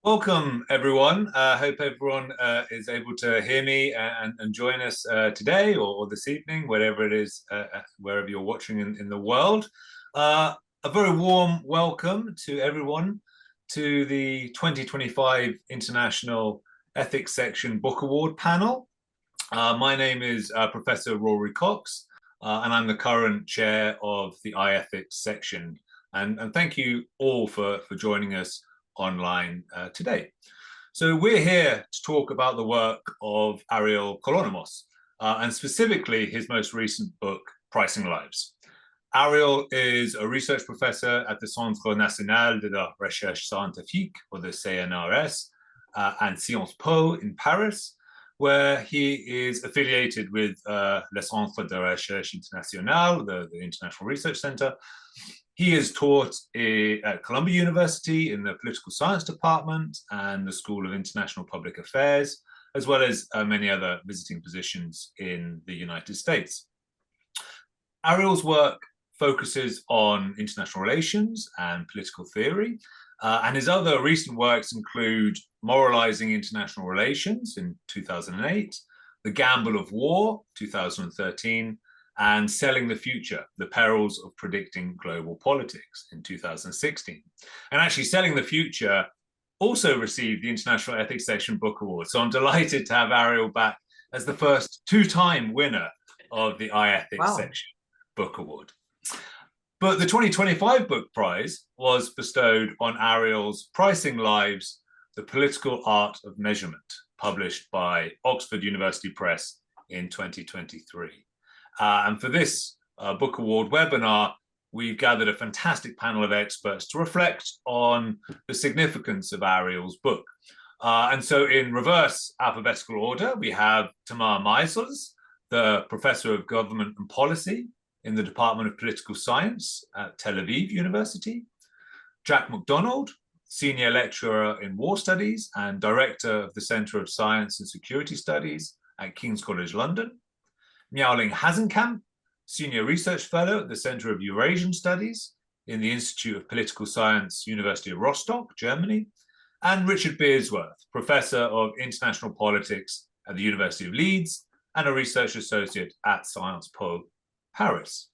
Welcome, everyone. I hope everyone is able to hear me and join us today or this evening, whatever it is, wherever you're watching in the world. A very warm welcome to everyone to the 2025 International Ethics Section Book Award panel. My name is Professor Rory Cox, and I'm the current chair of the iEthics section. And thank you all for joining us online today. So we're here to talk about the work of Ariel Kolonomos, and specifically his most recent book, Pricing Lives. Ariel is a research professor at the Centre National de la Recherche Scientifique, or the CNRS, and Sciences Po in Paris, where he is affiliated with Le Centre de Recherche Internationale, the International Research Center. He has taught at Columbia University in the Political Science Department and the School of International Public Affairs, as well as many other visiting positions in the United States. Ariel's work focuses on international relations and political theory, and his other recent works include Moralizing International Relations in 2008, The Gamble of War, 2013, and Selling the Future, The Perils of Predicting Global Politics in 2016. And actually, Selling the Future also received the International Ethics Section Book Award. So I'm delighted to have Ariel back as the first two-time winner of the iEthics Section Book Award. But the 2025 book prize was bestowed on Ariel's Pricing Lives, The Political Art of Measurement, published by Oxford University Press in 2023. And for this book award webinar, we've gathered a fantastic panel of experts to reflect on the significance of Ariel's book. And so in reverse alphabetical order, we have Tamar Meisels, the Professor of Government and Policy in the Department of Political Science at Tel Aviv University, Jack McDonald, Senior Lecturer in War Studies and Director of the Center of Science and Security Studies at King's College London, Miaoling Hasenkamp, Senior Research Fellow at the Center of Eurasian Studies in the Institute of Political Science, University of Rostock, Germany, and Richard Beardsworth, Professor of International Politics at the University of Leeds and a Research Associate at Sciences Po, Paris.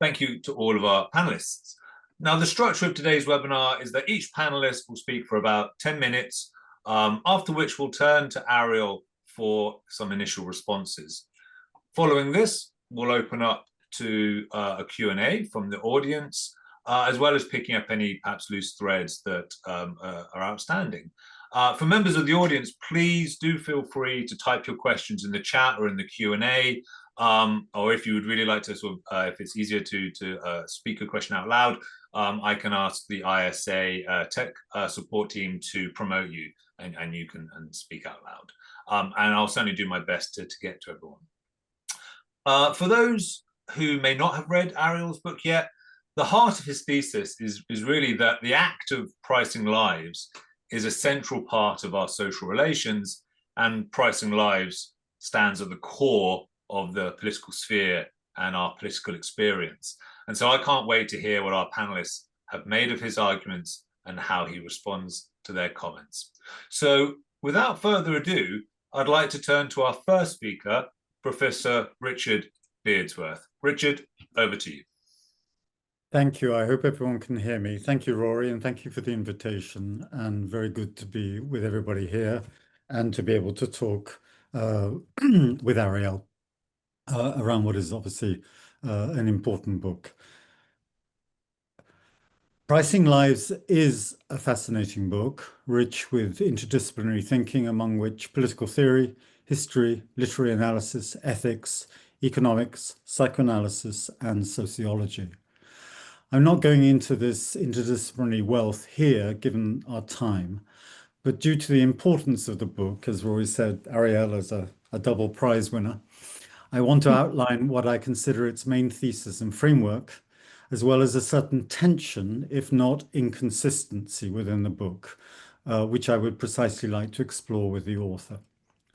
Thank you to all of our panelists. Now, the structure of today's webinar is that each panelist will speak for about 10 minutes, after which we'll turn to Ariel for some initial responses. Following this, we'll open up to a Q&A from the audience, as well as picking up any perhaps loose threads that are outstanding. For members of the audience, please do feel free to type your questions in the chat or in the Q&A, or if you would really like to if it's easier to speak a question out loud, I can ask the ISA tech support team to promote you and you can speak out loud. And I'll certainly do my best to get to everyone. For those who may not have read Ariel's book yet, the heart of his thesis is really that the act of pricing lives is a central part of our social relations, and pricing lives stands at the core of the political sphere and our political experience. And so I can't wait to hear what our panelists have made of his arguments and how he responds to their comments. So without further ado, I'd like to turn to our first speaker, Professor Richard Beardsworth. Richard, over to you. Thank you. I hope everyone can hear me. Thank you, Rory, and thank you for the invitation. And very good to be with everybody here and to be able to talk with Ariel around what is obviously an important book. Pricing Lives is a fascinating book, rich with interdisciplinary thinking, among which political theory, history, literary analysis, ethics, economics, psychoanalysis, and sociology. I'm not going into this interdisciplinary wealth here, given our time, but due to the importance of the book, as Rory said, Ariel is a double prize winner, I want to outline what I consider its main thesis and framework, as well as a certain tension, if not inconsistency, within the book, which I would precisely like to explore with the author.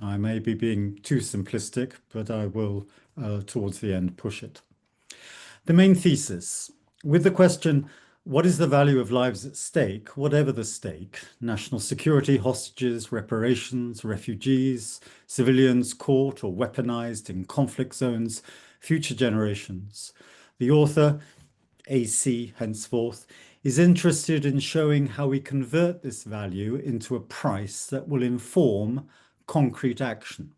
I may be being too simplistic, but I will, towards the end, push it. The main thesis, with the question, What is the value of lives at stake, whatever the stake? National security, hostages, reparations, refugees, civilians caught or weaponized in conflict zones, future generations. The author, AC henceforth, is interested in showing how we convert this value into a price that will inform concrete action.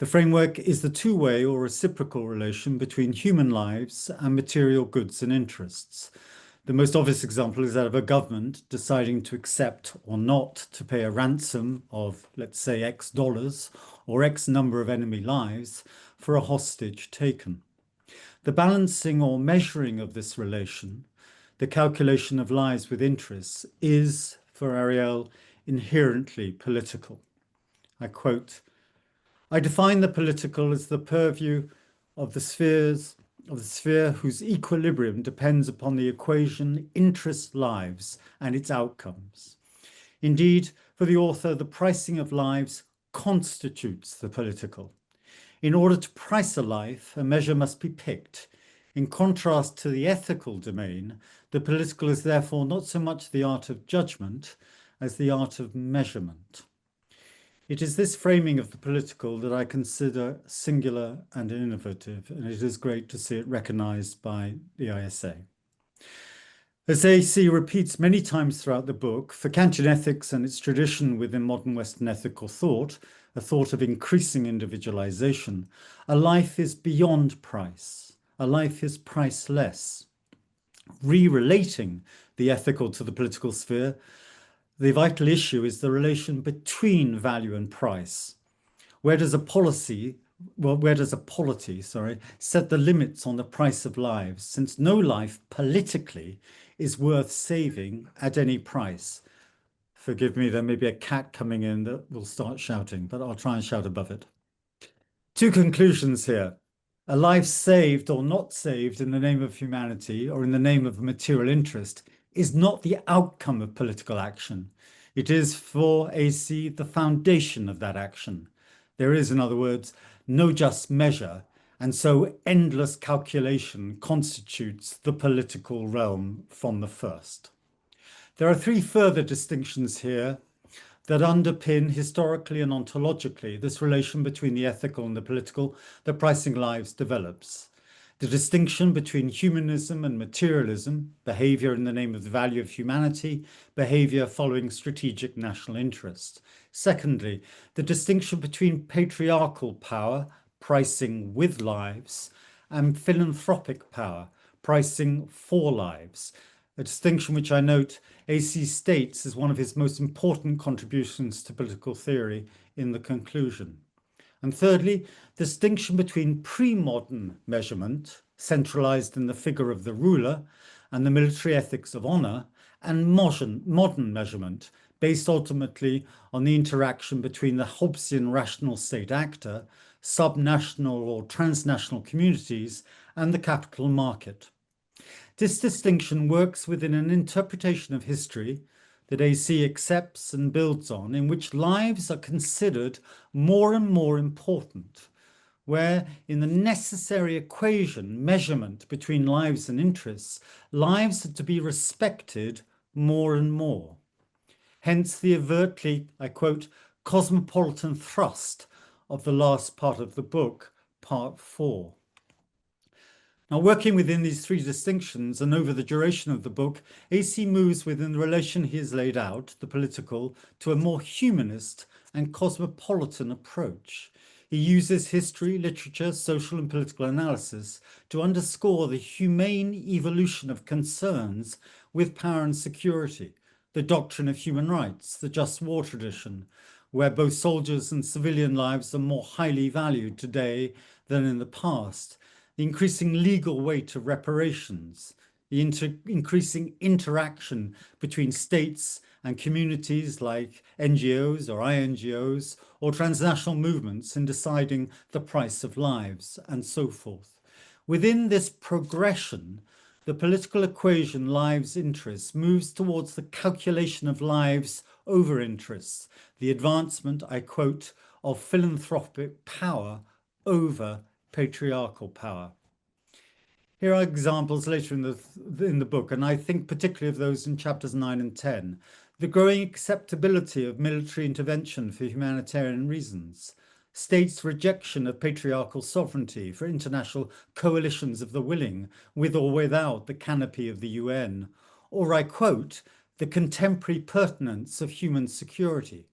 The framework is the two-way or reciprocal relation between human lives and material goods and interests. The most obvious example is that of a government deciding to accept or not to pay a ransom of, let's say, X dollars or X number of enemy lives for a hostage taken. The balancing or measuring of this relation, the calculation of lives with interests, is, for Ariel, inherently political. I quote, I define the political as the purview of the sphere whose equilibrium depends upon the equation interest lives and its outcomes. Indeed, for the author, the pricing of lives constitutes the political. In order to price a life, a measure must be picked. In contrast to the ethical domain, the political is therefore not so much the art of judgment as the art of measurement. It is this framing of the political that I consider singular and innovative, and it is great to see it recognized by the ISA. As AC repeats many times throughout the book, for Kantian ethics and its tradition within modern Western ethical thought, a thought of increasing individualization, a life is beyond price. A life is priceless. Re-relating the ethical to the political sphere, the vital issue is the relation between value and price. Where does a polity set the limits on the price of lives, since no life politically is worth saving at any price? Forgive me, there may be a cat coming in that will start shouting, but I'll try and shout above it. Two conclusions here. A life saved or not saved in the name of humanity or in the name of material interest is not the outcome of political action. It is, for AC, the foundation of that action. There is, in other words, no just measure, and so endless calculation constitutes the political realm from the first. There are three further distinctions here that underpin historically and ontologically this relation between the ethical and the political that Pricing Lives develops. The distinction between humanism and materialism, behavior in the name of the value of humanity, behavior following strategic national interest. Secondly, the distinction between patriarchal power, pricing with lives, and philanthropic power, pricing for lives. A distinction which I note AC states as one of his most important contributions to political theory in the conclusion. And thirdly, the distinction between pre-modern measurement, centralized in the figure of the ruler, and the military ethics of honor, and modern measurement, based ultimately on the interaction between the Hobbesian rational state actor, subnational or transnational communities, and the capital market. This distinction works within an interpretation of history that AC accepts and builds on, in which lives are considered more and more important, where in the necessary equation, measurement between lives and interests, lives are to be respected more and more. Hence the overtly, I quote, cosmopolitan thrust of the last part of the book, part 4. Now, working within these three distinctions and over the duration of the book, AC moves within the relation he has laid out, the political, to a more humanist and cosmopolitan approach. He uses history, literature, social and political analysis to underscore the humane evolution of concerns with power and security, the doctrine of human rights, the just war tradition, where both soldiers and civilian lives are more highly valued today than in the past, the increasing legal weight of reparations, the increasing interaction between states and communities like NGOs or INGOs or transnational movements in deciding the price of lives and so forth. Within this progression, the political equation lives interests moves towards the calculation of lives over interests, the advancement, I quote, of philanthropic power over patriarchal power. Here are examples later in the book, and I think particularly of those in chapters 9 and 10. The growing acceptability of military intervention for humanitarian reasons, states' rejection of patriarchal sovereignty for international coalitions of the willing, with or without the canopy of the UN, or I quote, the contemporary pertinence of human security.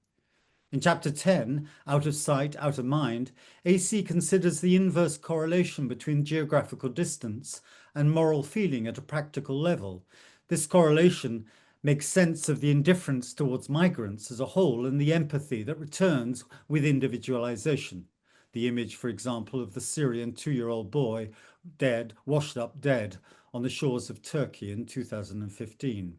In chapter 10, Out of Sight, Out of Mind, AC considers the inverse correlation between geographical distance and moral feeling at a practical level. This correlation makes sense of the indifference towards migrants as a whole and the empathy that returns with individualization. The image, for example, of the Syrian 2-year-old boy dead, washed up dead on the shores of Turkey in 2015.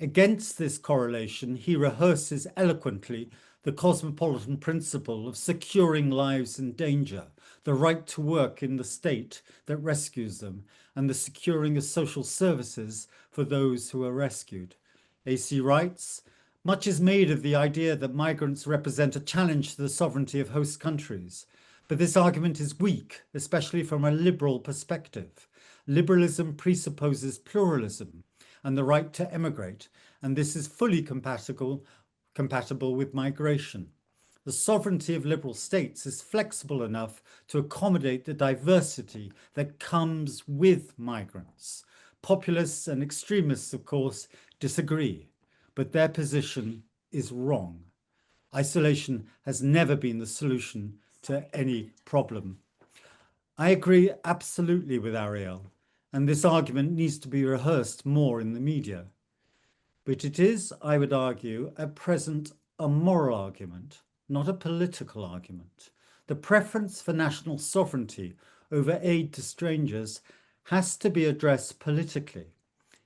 Against this correlation, he rehearses eloquently the cosmopolitan principle of securing lives in danger, the right to work in the state that rescues them, and the securing of social services for those who are rescued. AC writes, much is made of the idea that migrants represent a challenge to the sovereignty of host countries, but this argument is weak, especially from a liberal perspective. Liberalism presupposes pluralism and the right to emigrate, and this is fully compatible with migration. The sovereignty of liberal states is flexible enough to accommodate the diversity that comes with migrants. Populists and extremists, of course, disagree, but their position is wrong. Isolation has never been the solution to any problem. I agree absolutely with Ariel, and this argument needs to be rehearsed more in the media. But it is, I would argue, at present a moral argument, not a political argument. The preference for national sovereignty over aid to strangers has to be addressed politically.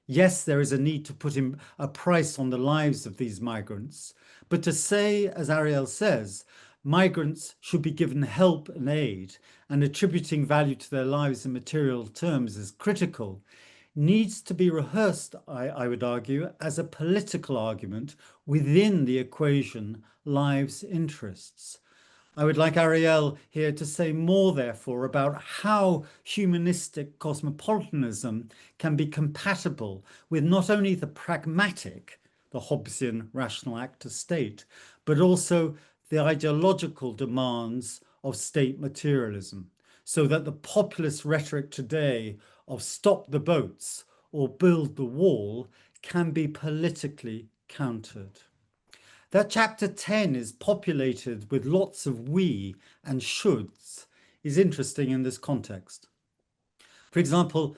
Yes, there is a need to put a price on the lives of these migrants, but to say, as Ariel says, migrants should be given help and aid and attributing value to their lives in material terms is critical, needs to be rehearsed, I would argue, as a political argument within the equation lives interests. I would like Ariel here to say more, therefore, about how humanistic cosmopolitanism can be compatible with not only the pragmatic, the Hobbesian rational actor state, but also the ideological demands of state materialism, so that the populist rhetoric today of stop the boats or build the wall can be politically countered. That chapter 10 is populated with lots of we and shoulds is interesting in this context. For example,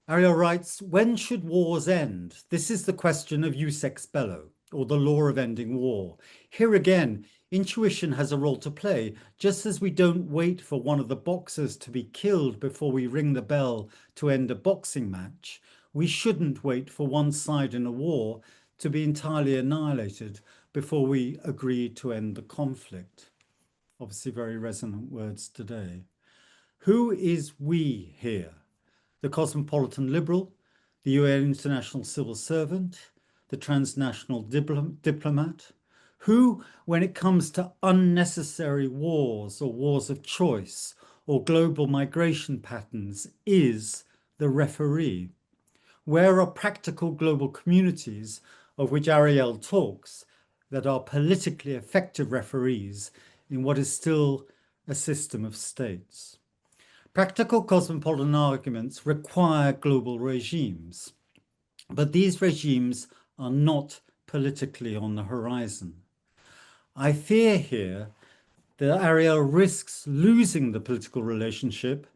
Ariel writes, when should wars end? This is the question of jus ex bello, or the law of ending war. Here again, intuition has a role to play. Just as we don't wait for one of the boxers to be killed before we ring the bell to end a boxing match, we shouldn't wait for one side in a war to be entirely annihilated before we agree to end the conflict. Obviously very resonant words today. Who is we here? The cosmopolitan liberal, the UN international civil servant, the transnational diplomat? Who, when it comes to unnecessary wars or wars of choice or global migration patterns, is the referee? Where are practical global communities, of which Ariel talks, that are politically effective referees in what is still a system of states? Practical cosmopolitan arguments require global regimes, but these regimes are not politically on the horizon. I fear here that Ariel risks losing the political relationship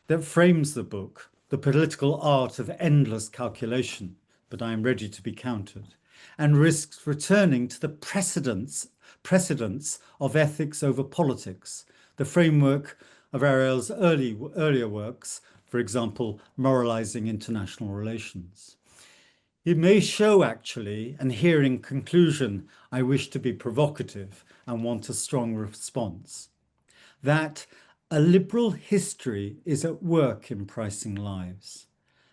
that frames the book, the political art of endless calculation, but I am ready to be countered, and risks returning to the precedents of ethics over politics, the framework of Ariel's earlier works, for example, Moralizing International Relations. It may show, actually, and here in conclusion, I wish to be provocative and want a strong response, that a liberal history is at work in pricing lives,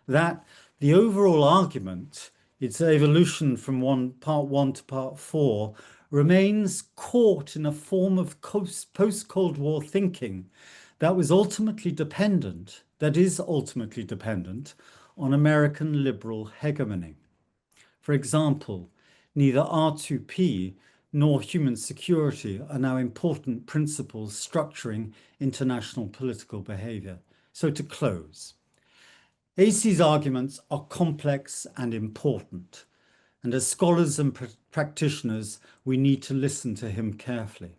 that the overall argument, its evolution from part one to part four, remains caught in a form of post-Cold War thinking that was ultimately dependent, that is ultimately dependent on American liberal hegemony. For example, neither R2P nor human security are now important principles structuring international political behavior. So to close, AC's arguments are complex and important, and as scholars and practitioners, we need to listen to him carefully.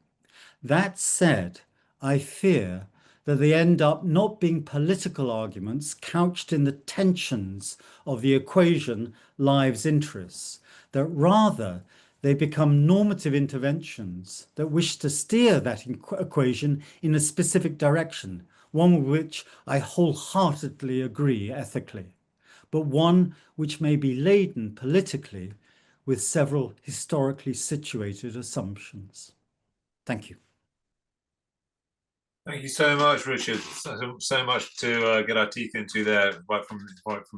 That said, I fear that they end up not being political arguments couched in the tensions of the equation lives interests, that rather they become normative interventions that wish to steer that equation in a specific direction, one with which I wholeheartedly agree ethically, but one which may be laden politically with several historically situated assumptions. Thank you. Thank you so much, Richard. So much to get our teeth into there right from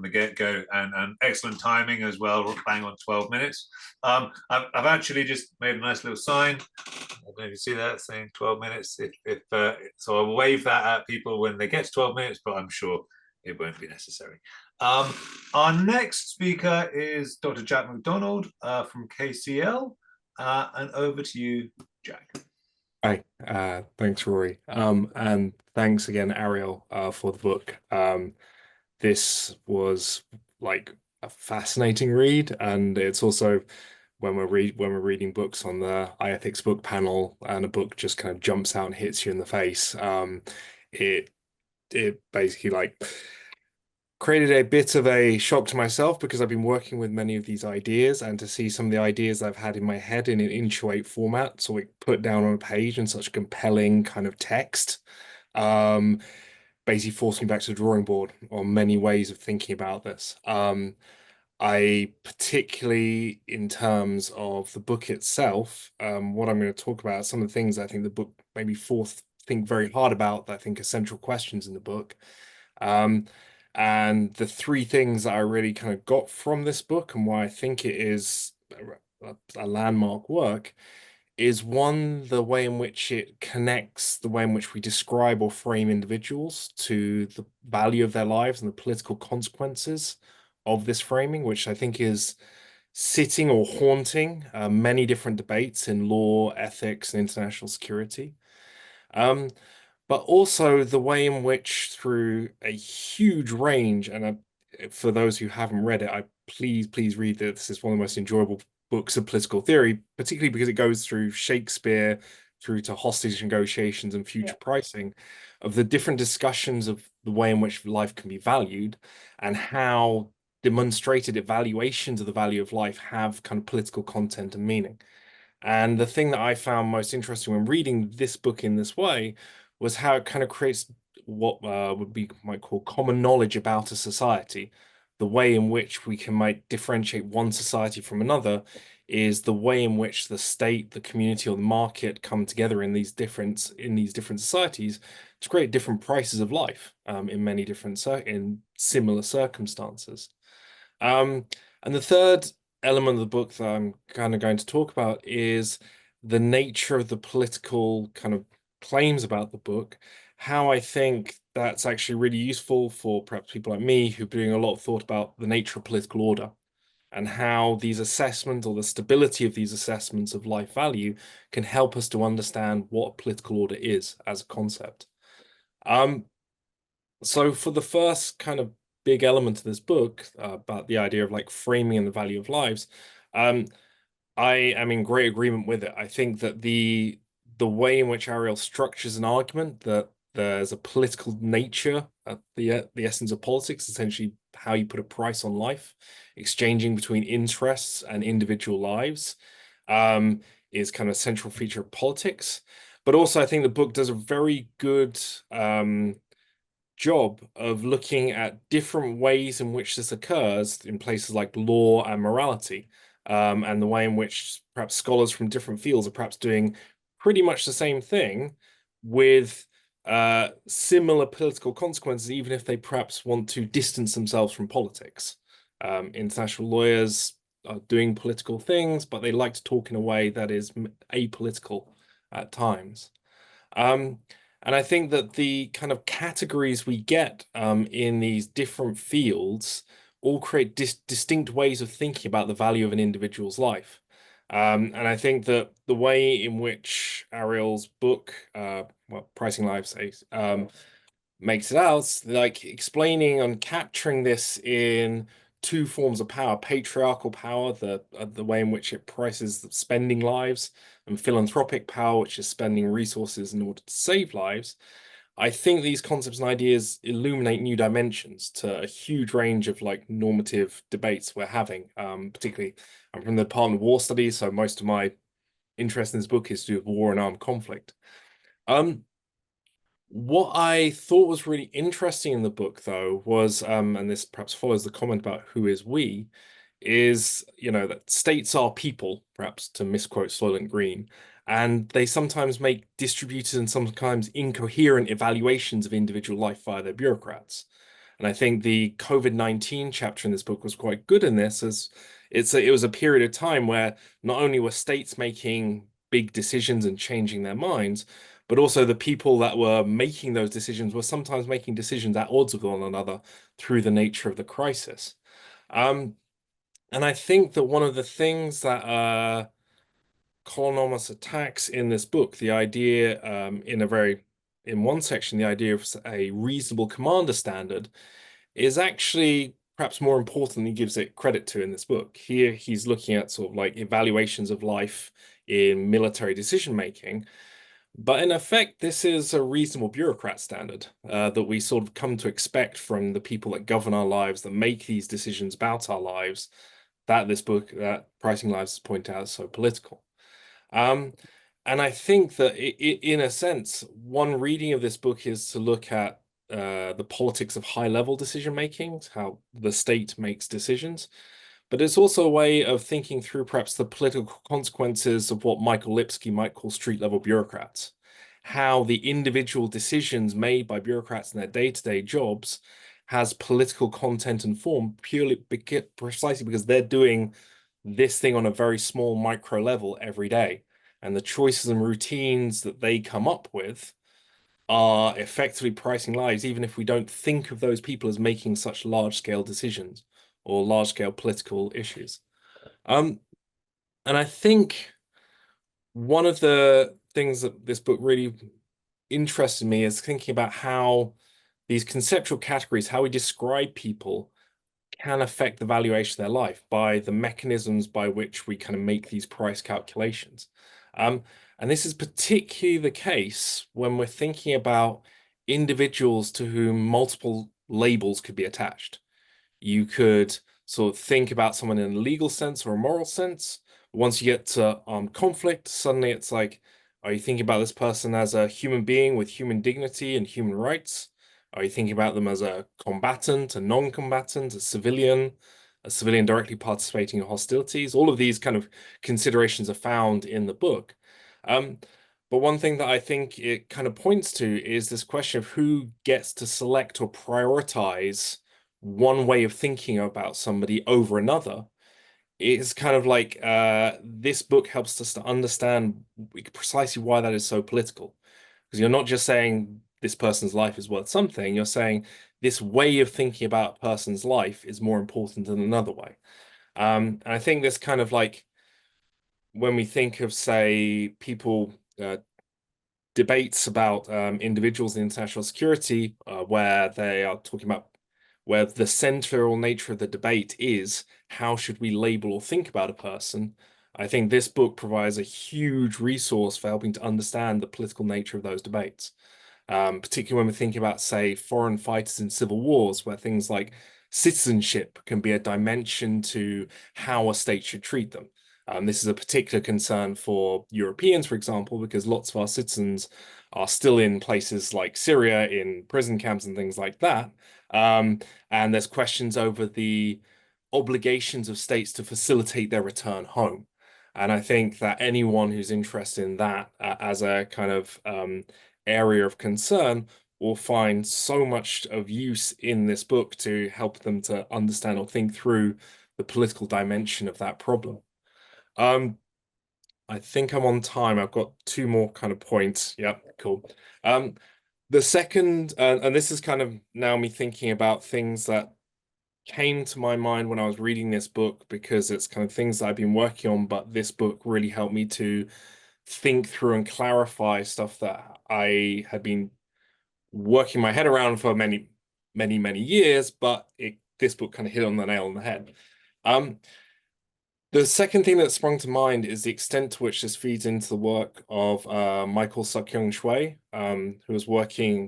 the get-go, and excellent timing as well, bang on 12 minutes. I've actually just made a nice little sign. I don't know if you see that saying 12 minutes. So I'll wave that at people when they get to 12 minutes, but I'm sure it won't be necessary. Our next speaker is Dr. Jack McDonald from KCL, and over to you, Jack. Hi, thanks, Rory. And thanks again, Ariel, for the book. This was like a fascinating read, and it's also when we're reading books on the iEthics book panel, and a book just kind of jumps out and hits you in the face. It basically like created a bit of a shock to myself because I've been working with many of these ideas, and to see some of the ideas I've had in my head in an inch weight format, so like put down on a page in such compelling kind of text, basically forced me back to the drawing board on many ways of thinking about this. I particularly, in terms of the book itself, what I'm going to talk about, some of the things I think the book maybe think very hard about, that I think are central questions in the book. And the three things that I really kind of got from this book and why I think it is a landmark work is, one, the way in which it connects the way in which we describe or frame individuals to the value of their lives and the political consequences of this framing, which I think is sitting or haunting many different debates in law, ethics, and international security. But also the way in which, through a huge range, and for those who haven't read it, please read it. This is one of the most enjoyable books of political theory, particularly because it goes through Shakespeare through to hostage negotiations and future pricing, of the different discussions of the way in which life can be valued, and how demonstrated evaluations of the value of life have kind of political content and meaning. And the thing that I found most interesting when reading this book in this way was how it kind of creates what might call common knowledge about a society. The way in which we might differentiate one society from another is the way in which the state, the community, or the market come together in these different societies to create different prices of life in similar circumstances. And the third element of the book that I'm kind of going to talk about is the nature of the political kind of claims about the book, how I think that's actually really useful for perhaps people like me who've been doing a lot of thought about the nature of political order, and how these assessments, or the stability of these assessments of life value, can help us to understand what political order is as a concept. So for the first kind of big element of this book, about the idea of like framing and the value of lives, I am in great agreement with it. I think that the way in which Ariel structures an argument that there's a political nature at the essence of politics, essentially how you put a price on life, exchanging between interests and individual lives, is kind of a central feature of politics. But also, I think the book does a very good job of looking at different ways in which this occurs in places like law and morality, and the way in which perhaps scholars from different fields are perhaps doing pretty much the same thing with similar political consequences, even if they perhaps want to distance themselves from politics. International lawyers are doing political things, but they like to talk in a way that is apolitical at times. And I think that the kind of categories we get in these different fields all create distinct ways of thinking about the value of an individual's life. And I think that the way in which Ariel's book, well, Pricing Lives, makes it out, like explaining and capturing this in two forms of power: patriarchal power, the way in which it prices spending lives, and philanthropic power, which is spending resources in order to save lives. I think these concepts and ideas illuminate new dimensions to a huge range of like normative debates we're having. Particularly, I'm from the Department of War Studies, so most of my interest in this book is to do with war and armed conflict. What I thought was really interesting in the book, though, was, and this perhaps follows the comment about who is we, is, that states are people, perhaps to misquote Soylent Green, and they sometimes make distributed and sometimes incoherent evaluations of individual life via their bureaucrats. And I think the COVID-19 chapter in this book was quite good in this, as it was a period of time where not only were states making big decisions and changing their minds, but also the people that were making those decisions were sometimes making decisions at odds with one another through the nature of the crisis. And I think that one of the things that Colonomos attacks in this book, the idea in one section, the idea of a reasonable commander standard, is actually perhaps more important than he gives it credit to in this book. Here, he's looking at sort of like evaluations of life in military decision making. But in effect, this is a reasonable bureaucrat standard that we sort of come to expect from the people that govern our lives, that make these decisions about our lives, that this book, that Pricing Lives, has pointed out, is so political. And I think that in a sense, one reading of this book is to look at the politics of high-level decision making, how the state makes decisions. But it's also a way of thinking through perhaps the political consequences of what Michael Lipsky might call street-level bureaucrats, how the individual decisions made by bureaucrats in their day-to-day jobs has political content and form precisely because they're doing this thing on a very small micro level every day. And the choices and routines that they come up with are effectively pricing lives, even if we don't think of those people as making such large-scale decisions or large-scale political issues. And I think one of the things that this book really interested me is thinking about how these conceptual categories, how we describe people, can affect the valuation of their life by the mechanisms by which we kind of make these price calculations. And this is particularly the case when we're thinking about individuals to whom multiple labels could be attached. You could sort of think about someone in a legal sense or a moral sense. Once you get to conflict, suddenly it's like, are you thinking about this person as a human being with human dignity and human rights? Are you thinking about them as a combatant, a non-combatant, a civilian directly participating in hostilities? All of these kind of considerations are found in the book. But one thing that I think it kind of points to is this question of who gets to select or prioritize one way of thinking about somebody over another. It's kind of like this book helps us to understand precisely why that is so political. Because you're not just saying this person's life is worth something, you're saying this way of thinking about a person's life is more important than another way. And I think this kind of like, when we think of, say, people debates about individuals in international security, where they are talking about where the central nature of the debate is how should we label or think about a person. I think this book provides a huge resource for helping to understand the political nature of those debates, particularly when we're thinking about, say, foreign fighters in civil wars, where things like citizenship can be a dimension to how a state should treat them. This is a particular concern for Europeans, for example, because lots of our citizens are still in places like Syria, in prison camps and things like that. And there's questions over the obligations of states to facilitate their return home. And I think that anyone who's interested in that as a kind of area of concern will find so much of use in this book to help them to understand or think through the political dimension of that problem. I think I'm on time. I've got two more kind of points. Yep, cool. The second, and this is kind of now me thinking about things that came to my mind when I was reading this book, because it's kind of things that I've been working on, but this book really helped me to think through and clarify stuff that I had been working my head around for many, many, many years, but this book kind of hit on the nail on the head. The second thing that sprung to mind is the extent to which this feeds into the work of Michael Suk-Young Choi, who is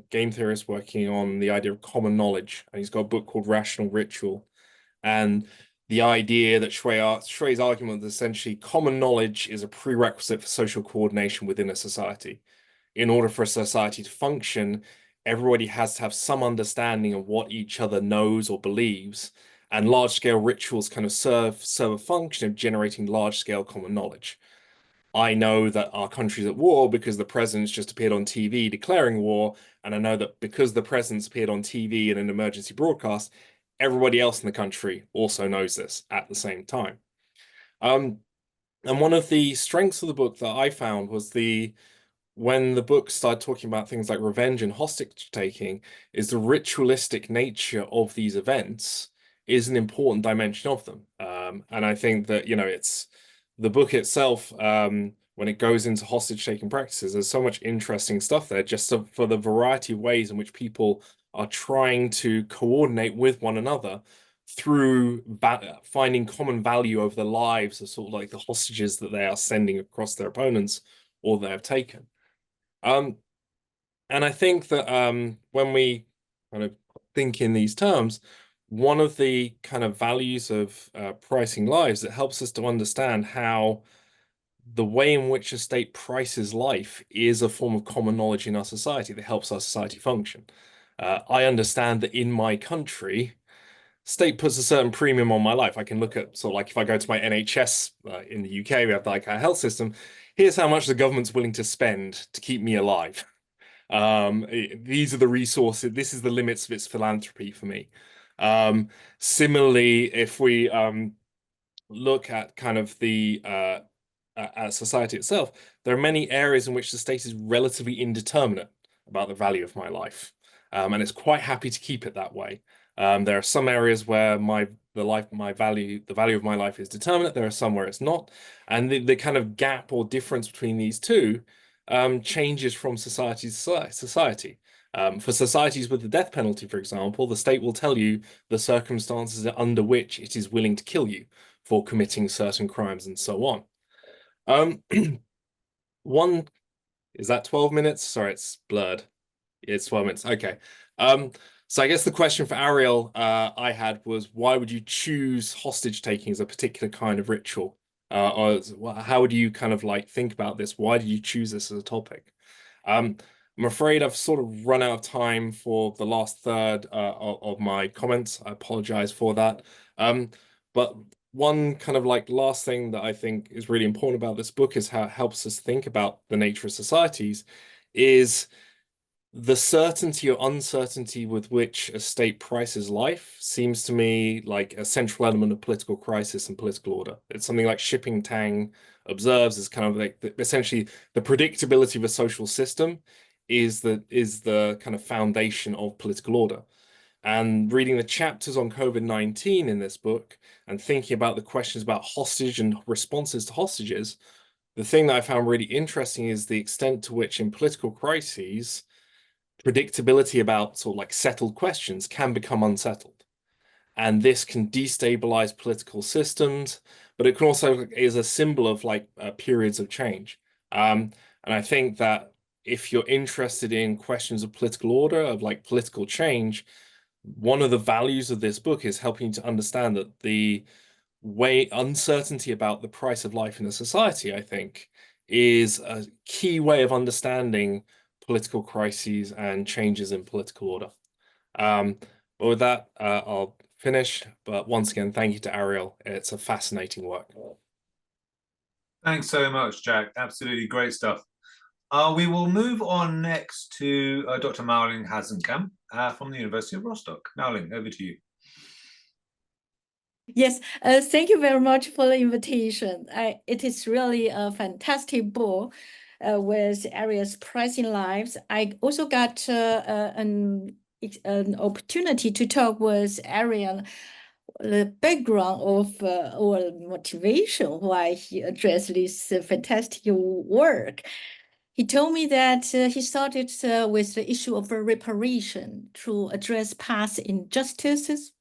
game theorist working on the idea of common knowledge. And he's got a book called Rational Ritual. And the idea that Shui's argument is essentially common knowledge is a prerequisite for social coordination within a society. In order for a society to function, everybody has to have some understanding of what each other knows or believes, and large-scale rituals kind of serve a function of generating large-scale common knowledge. I know that our country's at war because the president's just appeared on TV declaring war, and I know that because the president's appeared on TV in an emergency broadcast, everybody else in the country also knows this at the same time. And one of the strengths of the book that I found was when the book started talking about things like revenge and hostage taking, is the ritualistic nature of these events is an important dimension of them. And I think that, it's the book itself, when it goes into hostage taking practices, there's so much interesting stuff there, just for the variety of ways in which people are trying to coordinate with one another through finding common value over the lives of sort of like the hostages that they are sending across their opponents or they have taken. And I think that when we kind of think in these terms, one of the kind of values of pricing lives, it helps us to understand how the way in which a state prices life is a form of common knowledge in our society that helps our society function. I understand that in my country, state puts a certain premium on my life. I can look at sort of like if I go to my NHS in the UK, we have like a health system. Here's how much the government's willing to spend to keep me alive. These are the resources. This is the limits of its philanthropy for me. Similarly, if we look at kind of the at society itself, there are many areas in which the state is relatively indeterminate about the value of my life, and it's quite happy to keep it that way. There are some areas where the value of my life is determinate. There are some where it's not, and the kind of gap or difference between these two changes from society to society. For societies with the death penalty, for example, the state will tell you the circumstances under which it is willing to kill you for committing certain crimes and so on. Is that 12 minutes? Sorry, it's blurred. It's 12 minutes. Okay. So I guess the question for Ariel I had was, why would you choose hostage taking as a particular kind of ritual? Or how would you kind of like think about this? Why did you choose this as a topic? I'm afraid I've sort of run out of time for the last third of my comments. I apologize for that. But one kind of like last thing that I think is really important about this book is how it helps us think about the nature of societies is the certainty or uncertainty with which a state prices life seems to me like a central element of political crisis and political order. It's something like Shipping Tang observes as kind of like essentially the predictability of a social system is the kind of foundation of political order. And reading the chapters on COVID-19 in this book and thinking about the questions about hostage and responses to hostages, the thing that I found really interesting is the extent to which in political crises, predictability about sort of like settled questions can become unsettled. And this can destabilize political systems, but it can also is a symbol of like periods of change. And I think that if you're interested in questions of political order, of like political change, one of the values of this book is helping to understand that the way uncertainty about the price of life in a society, I think, is a key way of understanding political crises and changes in political order. But with that, I'll finish. But once again, thank you to Ariel. It's a fascinating work. Thanks so much, Jack. Absolutely great stuff. We will move on next to Dr. Maoling Hazenkamp from the University of Rostock. Maoling, over to you. Yes, thank you very much for the invitation. It is really a fantastic book. with Ariel's Pricing Lives. I also got an opportunity to talk with Ariel, the background of or motivation why he addressed this fantastic work. He told me that he started with the issue of reparation to address past injustices.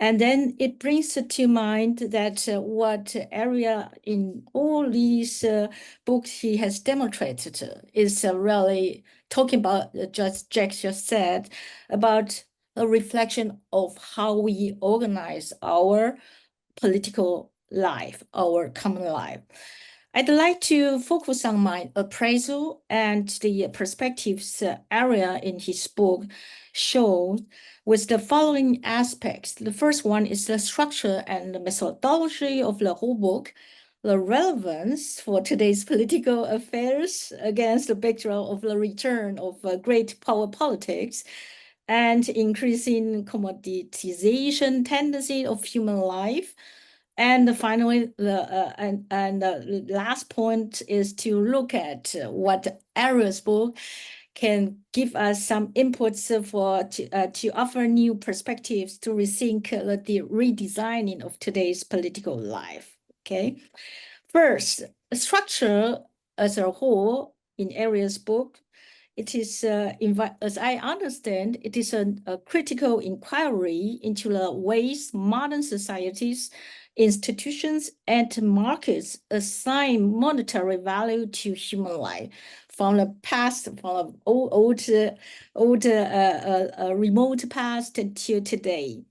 And then it brings to mind that what Ariel in all these books he has demonstrated is really talking about, Jack just said, about a reflection of how we organize our political life, our common life. I'd like to focus on my appraisal and the perspectives Ariel in his book shows with the following aspects. The first one is the structure and the methodology of the whole book, the relevance for today's political affairs against the backdrop of the return of great power politics and increasing commoditization tendency of human life. And finally, the last point is to look at what Ariel's book can give us some inputs to offer new perspectives to rethink the redesigning of today's political life. Okay, first, structure as a whole in Ariel's book. It is, as I understand, it is a critical inquiry into the ways modern societies, institutions, and markets assign monetary value to human life, from the past, from the old remote past until today.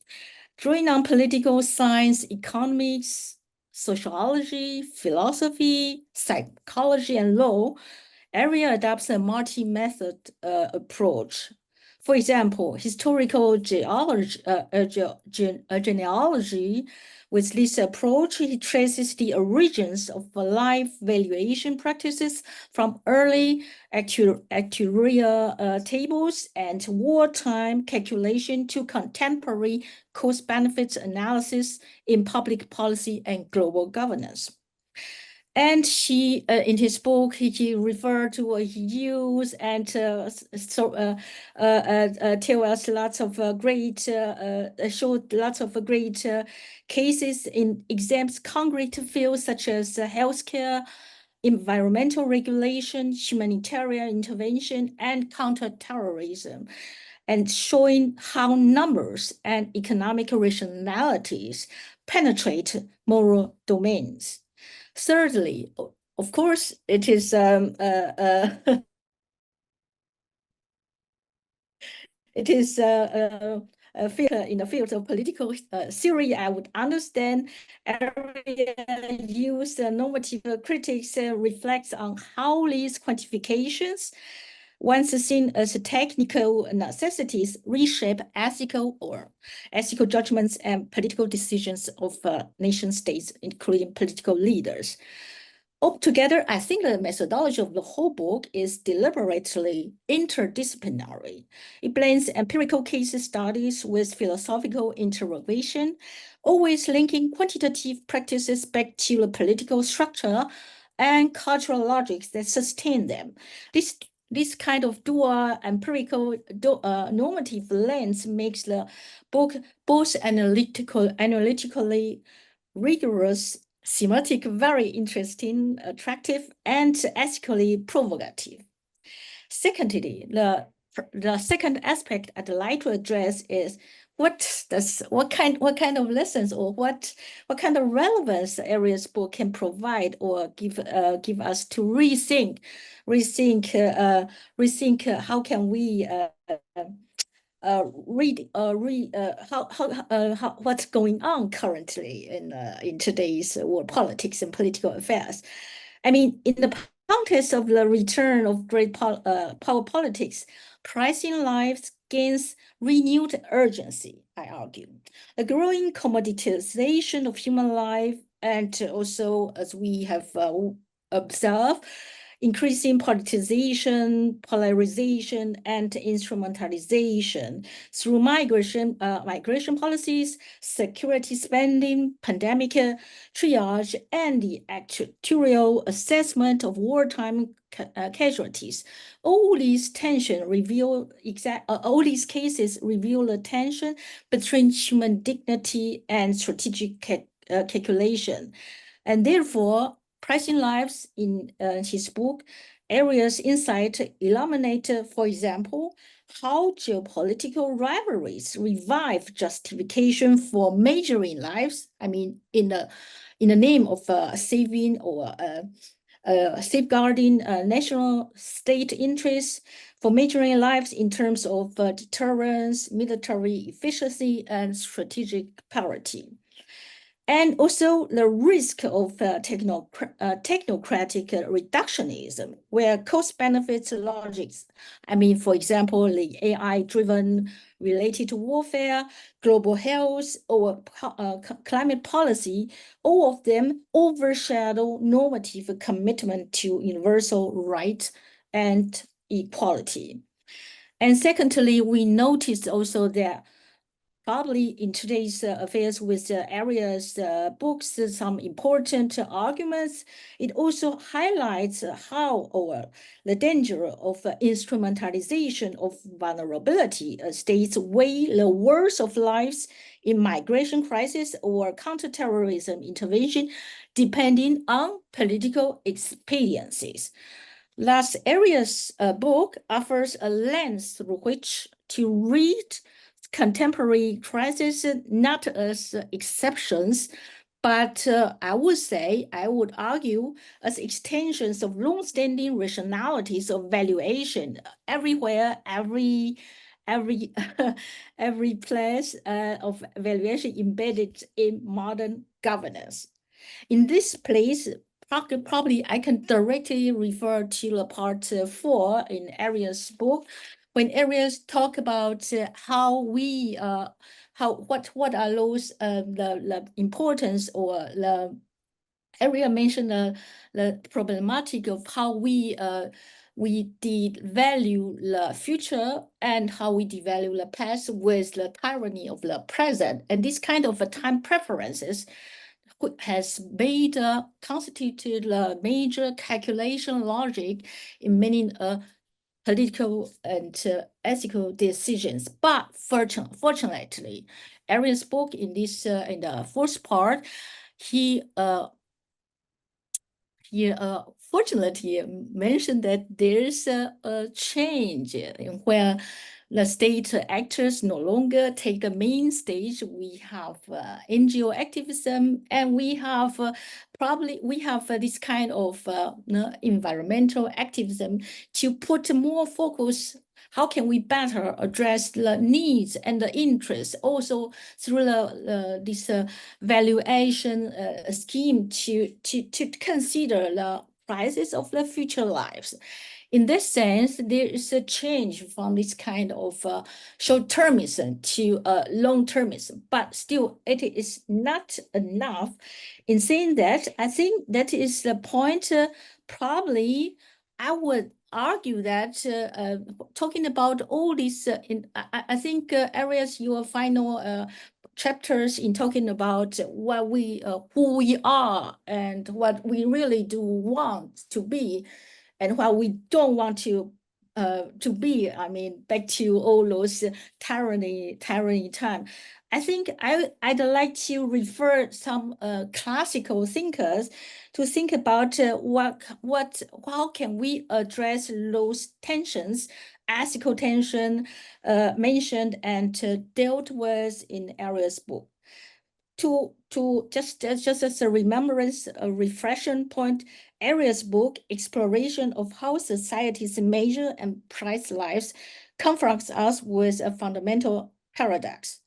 Drawing on political science, economics, sociology, philosophy, psychology, and law, Ariel adopts a multi-method approach. For example, historical genealogy. With this approach, he traces the origins of life valuation practices from early actuarial tables and wartime calculation to contemporary cost-benefit analysis in public policy and global governance. And he, in his book, he referred to what he used and tell us lots of great, showed lots of great cases in exempt concrete fields such as healthcare, environmental regulation, humanitarian intervention, and counterterrorism, and showing how numbers and economic rationalities penetrate moral domains. Thirdly, of course, it is it is a field in the field of political theory. I would understand area use normative critics reflects on how these quantifications, once seen as technical necessities, reshape ethical judgments and political decisions of nation states, including political leaders. Altogether, I think the methodology of the whole book is deliberately interdisciplinary. It blends empirical case studies with philosophical interrogation, always linking quantitative practices back to the political structure and cultural logics that sustain them. This kind of dual empirical normative lens makes the book both analytically rigorous, thematic, very interesting, attractive, and ethically provocative. Secondly, the second aspect I'd like to address is what kind of lessons or what kind of relevance Ariel's book can provide or give us to rethink how can we what's going on currently in today's world politics and political affairs. I mean, in the context of the return of great power politics, Pricing Lives gains renewed urgency, I argue. A growing commoditization of human life, and also, as we have observed, increasing politicization, polarization, and instrumentalization through migration policies, security spending, pandemic triage, and the actuarial assessment of wartime casualties. All these cases reveal the tension between human dignity and strategic calculation, and therefore, Pricing Lives in his book, Ariel's insight illuminate, for example, how geopolitical rivalries revive justification for measuring lives. I mean, in the name of saving or safeguarding national state interests, for measuring lives in terms of deterrence, military efficiency, and strategic parity. And also the risk of technocratic reductionism, where cost-benefits logics, I mean, for example, the AI-driven related to warfare, global health, or climate policy, all of them overshadow normative commitment to universal rights and equality. And secondly, we noticed also that probably in today's affairs with Ariel's books, some important arguments. It also highlights how the danger of instrumentalization of vulnerability states weigh the worth of lives in migration crisis or counterterrorism intervention, depending on political expediencies. Thus, Ariel's book offers a lens through which to read contemporary crises not as exceptions, but I would argue as extensions of long-standing rationalities of valuation everywhere, every place of valuation embedded in modern governance. In this place, probably I can directly refer to the part 4 in Ariel's book, when Ariel talk about how we what are those the importance, or the Ariel mentioned the problematic of how we devalue the future and how we devalue the past with the tyranny of the present, and this kind of time preferences has made constituted the major calculation logic in many political and ethical decisions. But fortunately, Ariel's book in this in the first part, he fortunately mentioned that there's a change in where the state actors no longer take the main stage. We have NGO activism, and we have this kind of environmental activism to put more focus. How can we better address the needs and the interests, also through this valuation scheme to consider the prices of the future lives. In this sense, there is a change from this kind of short-termism to long-termism, but still it is not enough. In saying that, I think that is the point. Probably I would argue that talking about all this, I think Ariel's your final chapters in talking about what who we are and what we really do want to be, and what we don't want to be. I mean, back to all those tyranny time. I think I'd like to refer some classical thinkers to think about how can we address those tensions, ethical tension mentioned and dealt with in Ariel's book. To just as a remembrance, a reflection point, Ariel's book, Exploration of How Societies Measure and Price Lives, confronts us with a fundamental paradox.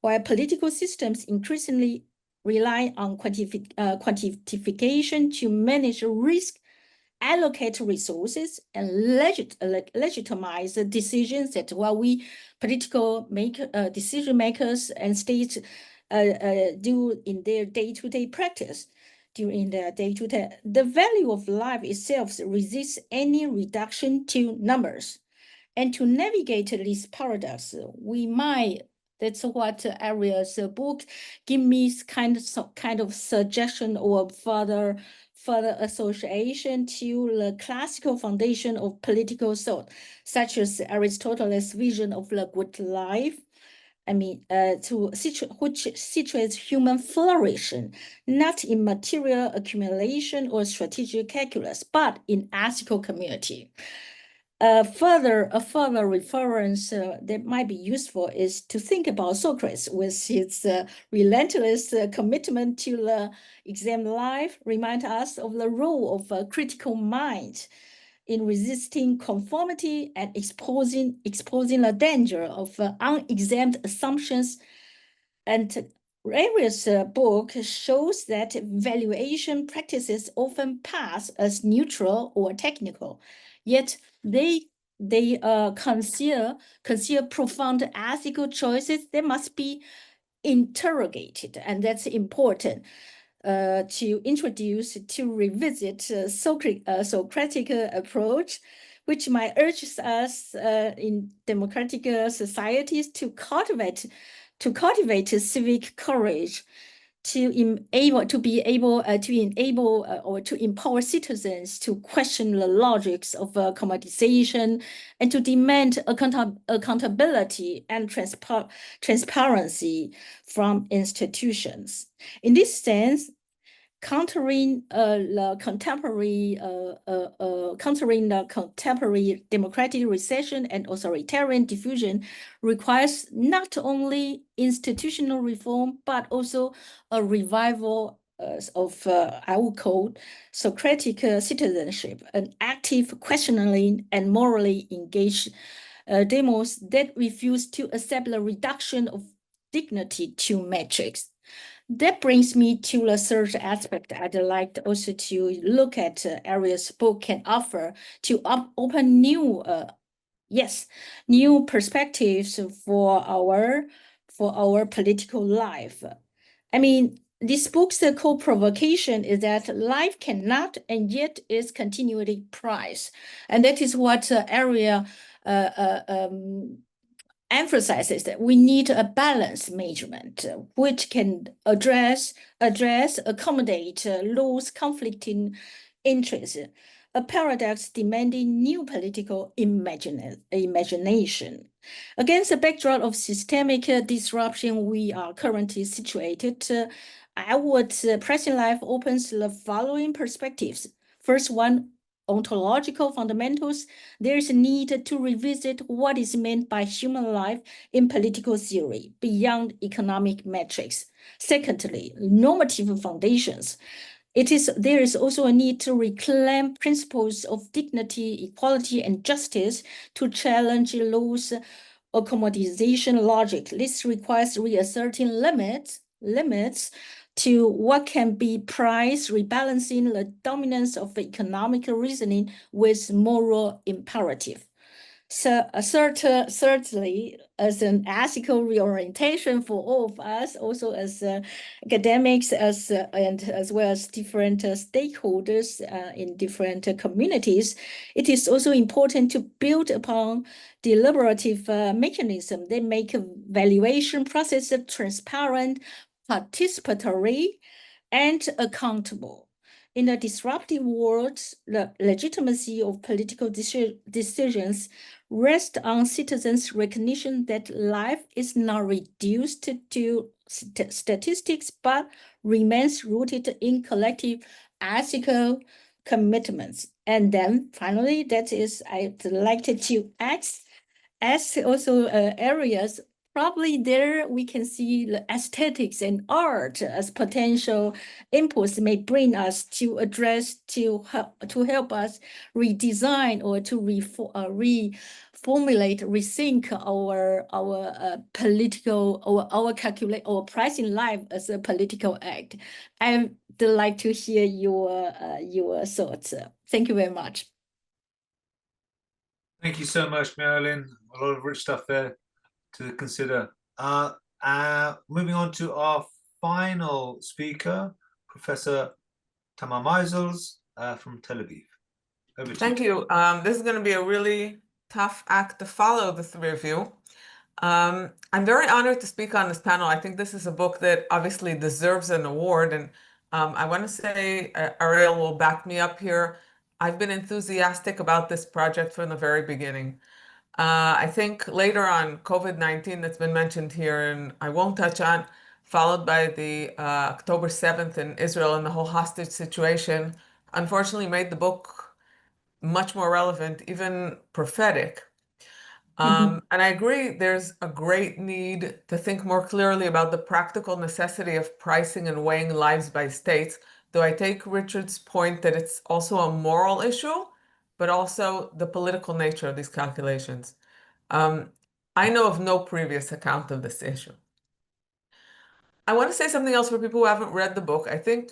While political systems increasingly rely on quantification to manage risk, allocate resources, and legitimize the decisions that while we political decision makers and states do in their day-to-day practice, during the day-to-day. The value of life itself resists any reduction to numbers. And to navigate this paradox, we might, that's what Ariel's book give me kind of suggestion or further association to the classical foundation of political thought, such as Aristotle's vision of the good life. I mean, which situates human flourishing, not in material accumulation or strategic calculus, but in ethical community. A further reference that might be useful is to think about Socrates with his relentless commitment to the examined life, remind us of the role of a critical mind in resisting conformity and exposing the danger of unexamined assumptions. And Ariel's book shows that valuation practices often pass as neutral or technical, yet they conceal profound ethical choices that must be interrogated, and that's important to revisit Socratic approach, which might urge us in democratic societies to cultivate civic courage, to empower citizens to question the logics of commoditization and to demand accountability and transparency from institutions. In this sense, countering the contemporary democratic recession and authoritarian diffusion requires not only institutional reform, but also a revival of, I would call, Socratic citizenship, an active, questioning, and morally engaged demos that refuse to accept the reduction of dignity to metrics. That brings me to the third aspect I'd like also to look at Ariel's book can offer to open new perspectives for our political life. I mean, this book's core provocation is that life cannot and yet is continually priced. And that is what Ariel emphasizes, that we need a balanced measurement which can accommodate those conflicting interests, a paradox demanding new political imagination. Against the backdrop of systemic disruption we are currently situated, Pricing Life opens the following perspectives. First one, ontological fundamentals. There is a need to revisit what is meant by human life in political theory beyond economic metrics. Secondly, normative foundations. There is also a need to reclaim principles of dignity, equality, and justice to challenge those commoditization logic. This requires reasserting limits to what can be priced, rebalancing the dominance of economic reasoning with moral imperative. So thirdly, as an ethical reorientation for all of us, also as academics, and as well as different stakeholders in different communities, it is also important to build upon deliberative mechanisms that make a valuation process transparent, participatory, and accountable. In a disruptive world, the legitimacy of political decisions rests on citizens' recognition that life is not reduced to statistics, but remains rooted in collective ethical commitments. And then finally, I'd like to ask also areas. Probably there we can see the aesthetics and art as potential inputs may bring us to help us redesign or to reformulate, rethink our political or our Pricing Life as a political act. I'd like to hear your thoughts. Thank you very much. Thank you so much, Marilyn. A lot of rich stuff there to consider. Moving on to our final speaker, Professor Tamar Meisels from Tel Aviv. Over to Thank you. This is going to be a really tough act to follow, the three of you. I'm very honored to speak on this panel. I think this is a book that obviously deserves an award, and I want to say Ariel will back me up here. I've been enthusiastic about this project from the very beginning. I think later on COVID-19 that's been mentioned here, and I won't touch on, followed by the October 7th in Israel and the whole hostage situation, unfortunately made the book much more relevant, even prophetic. And I agree, there's a great need to think more clearly about the practical necessity of pricing and weighing lives by states, though I take Richard's point that it's also a moral issue, but also the political nature of these calculations. I know of no previous account of this issue. I want to say something else for people who haven't read the book. I think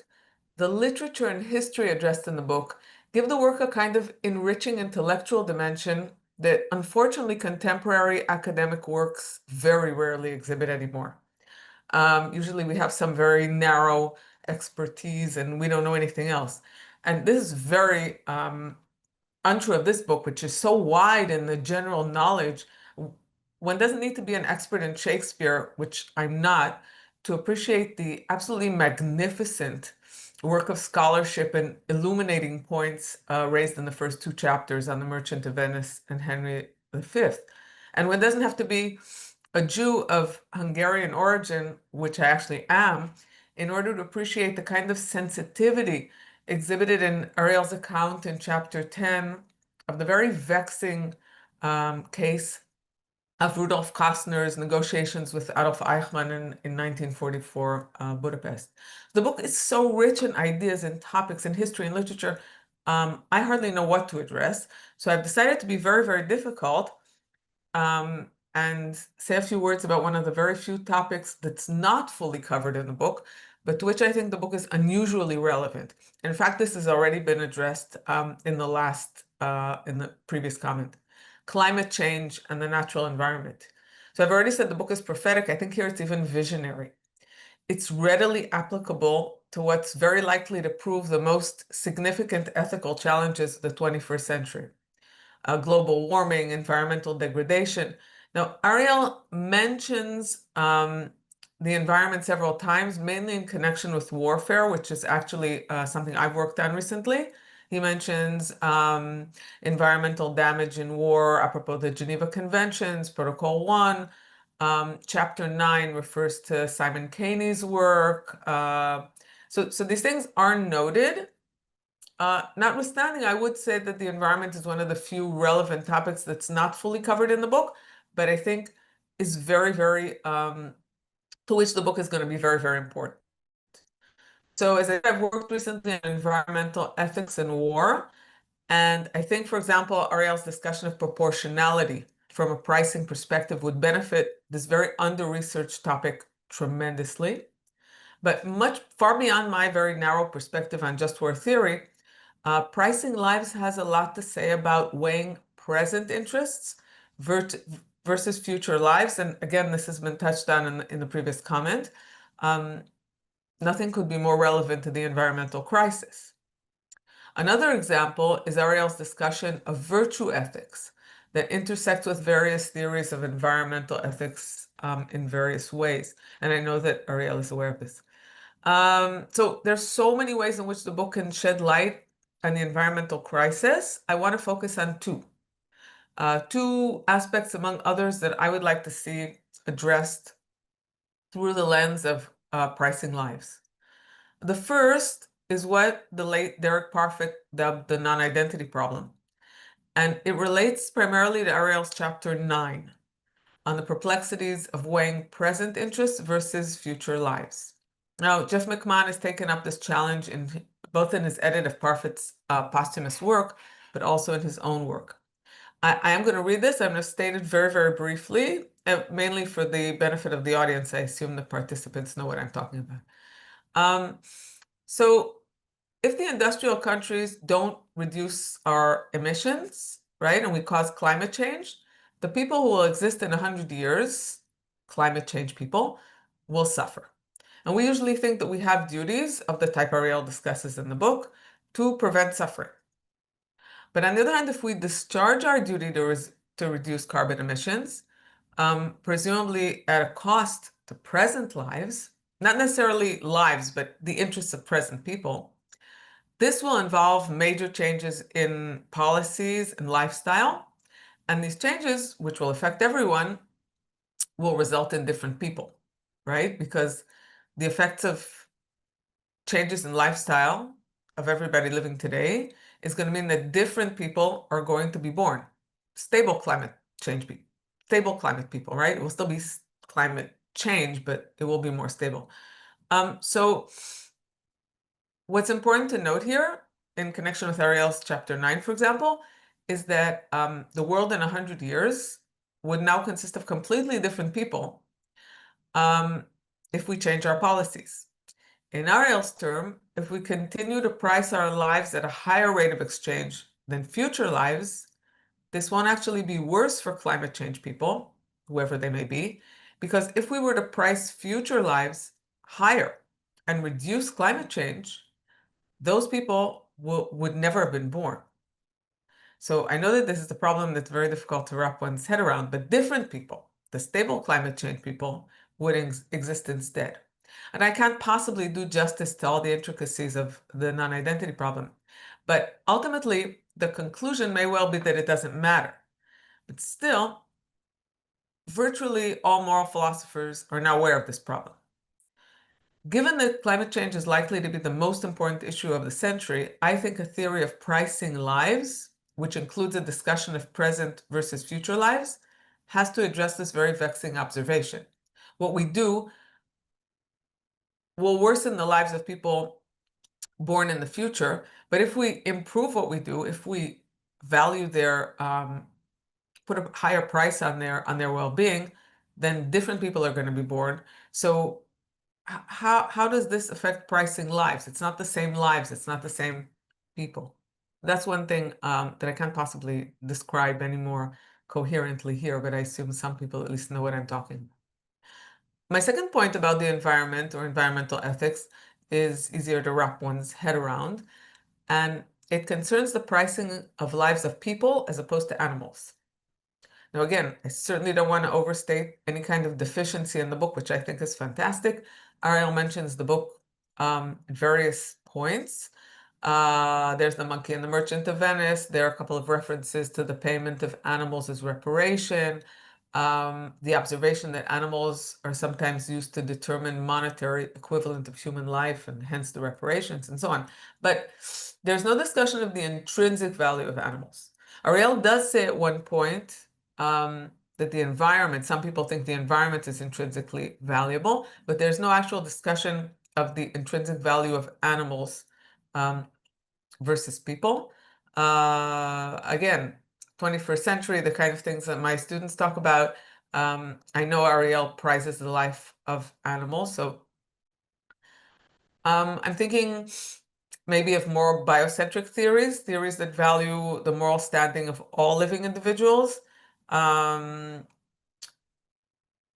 the literature and history addressed in the book give the work a kind of enriching intellectual dimension that unfortunately contemporary academic works very rarely exhibit anymore. Usually we have some very narrow expertise and we don't know anything else. And this is very untrue of this book, which is so wide in the general knowledge. One doesn't need to be an expert in Shakespeare, which I'm not, to appreciate the absolutely magnificent work of scholarship and illuminating points raised in the first two chapters on the Merchant of Venice and Henry V. And one doesn't have to be a Jew of Hungarian origin, which I actually am, in order to appreciate the kind of sensitivity exhibited in Ariel's account in chapter 10 of the very vexing case of Rudolf Kastner's negotiations with Adolf Eichmann in 1944 Budapest. The book is so rich in ideas and topics in history and literature, I hardly know what to address. So I've decided to be very, very difficult and say a few words about one of the very few topics that's not fully covered in the book, but to which I think the book is unusually relevant. In fact, this has already been addressed in the previous comment. Climate change and the natural environment. So I've already said the book is prophetic. I think here it's even visionary. It's readily applicable to what's very likely to prove the most significant ethical challenges of the 21st century. Global warming, environmental degradation. Now, Ariel mentions the environment several times, mainly in connection with warfare, which is actually something I've worked on recently. He mentions environmental damage in war, apropos the Geneva Conventions, Protocol 1. Chapter 9 refers to Simon Caney's work. So these things are noted. Notwithstanding, I would say that the environment is one of the few relevant topics that's not fully covered in the book, but I think is very, very, to which the book is going to be very, very important. So as I've worked recently on environmental ethics and war, and I think, for example, Ariel's discussion of proportionality from a pricing perspective would benefit this very under-researched topic tremendously. But much far beyond my very narrow perspective on just war theory, Pricing Lives has a lot to say about weighing present interests versus future lives. And again, this has been touched on in the previous comment. Nothing could be more relevant to the environmental crisis. Another example is Ariel's discussion of virtue ethics that intersects with various theories of environmental ethics in various ways. And I know that Ariel is aware of this. So there's so many ways in which the book can shed light on the environmental crisis. I want to focus on two aspects among others that I would like to see addressed through the lens of Pricing Lives. The first is what the late Derek Parfit dubbed the non-identity problem. And it relates primarily to Ariel's chapter 9 on the perplexities of weighing present interests versus future lives. Now, Jeff McMahon has taken up this challenge both in his edit of Parfit's posthumous work, but also in his own work. I am going to read this. I'm going to state it very, very briefly, mainly for the benefit of the audience. I assume the participants know what I'm talking about. So if the industrial countries don't reduce our emissions, right, and we cause climate change, the people who will exist in 100 years, climate change people, will suffer. And we usually think that we have duties of the type Ariel discusses in the book to prevent suffering. But on the other hand, if we discharge our duty to reduce carbon emissions, presumably at a cost to present lives, not necessarily lives, but the interests of present people, this will involve major changes in policies and lifestyle. And these changes, which will affect everyone, will result in different people, right? Because the effects of changes in lifestyle of everybody living today is going to mean that different people are going to be born. Stable climate people, right? It will still be climate change, but it will be more stable. So what's important to note here in connection with Ariel's chapter 9, for example, is that the world in 100 years would now consist of completely different people if we change our policies. In Ariel's term, if we continue to price our lives at a higher rate of exchange than future lives, this won't actually be worse for climate change people, whoever they may be, because if we were to price future lives higher and reduce climate change, those people would never have been born. So I know that this is a problem that's very difficult to wrap one's head around, but different people, the stable climate change people, would exist instead. And I can't possibly do justice to all the intricacies of the non-identity problem. But ultimately, the conclusion may well be that it doesn't matter. But still, virtually all moral philosophers are now aware of this problem. Given that climate change is likely to be the most important issue of the century, I think a theory of pricing lives, which includes a discussion of present versus future lives, has to address this very vexing observation. What we do will worsen the lives of people born in the future, but if we improve what we do, if we value their, put a higher price on their well-being, then different people are going to be born. So how does this affect pricing lives? It's not the same lives. It's not the same people. That's one thing that I can't possibly describe any more coherently here, but I assume some people at least know what I'm talking about. My second point about the environment or environmental ethics is easier to wrap one's head around, and it concerns the pricing of lives of people as opposed to animals. Now, again, I certainly don't want to overstate any kind of deficiency in the book, which I think is fantastic. Ariel mentions the book at various points. There's The Monkey and the Merchant of Venice. There are a couple of references to the payment of animals as reparation, the observation that animals are sometimes used to determine monetary equivalent of human life and hence the reparations and so on. But there's no discussion of the intrinsic value of animals. Ariel does say at one point that the environment, some people think the environment is intrinsically valuable, but there's no actual discussion of the intrinsic value of animals versus people. Again, 21st century, the kind of things that my students talk about. I know Ariel prizes the life of animals, so I'm thinking maybe of more biocentric theories that value the moral standing of all living individuals.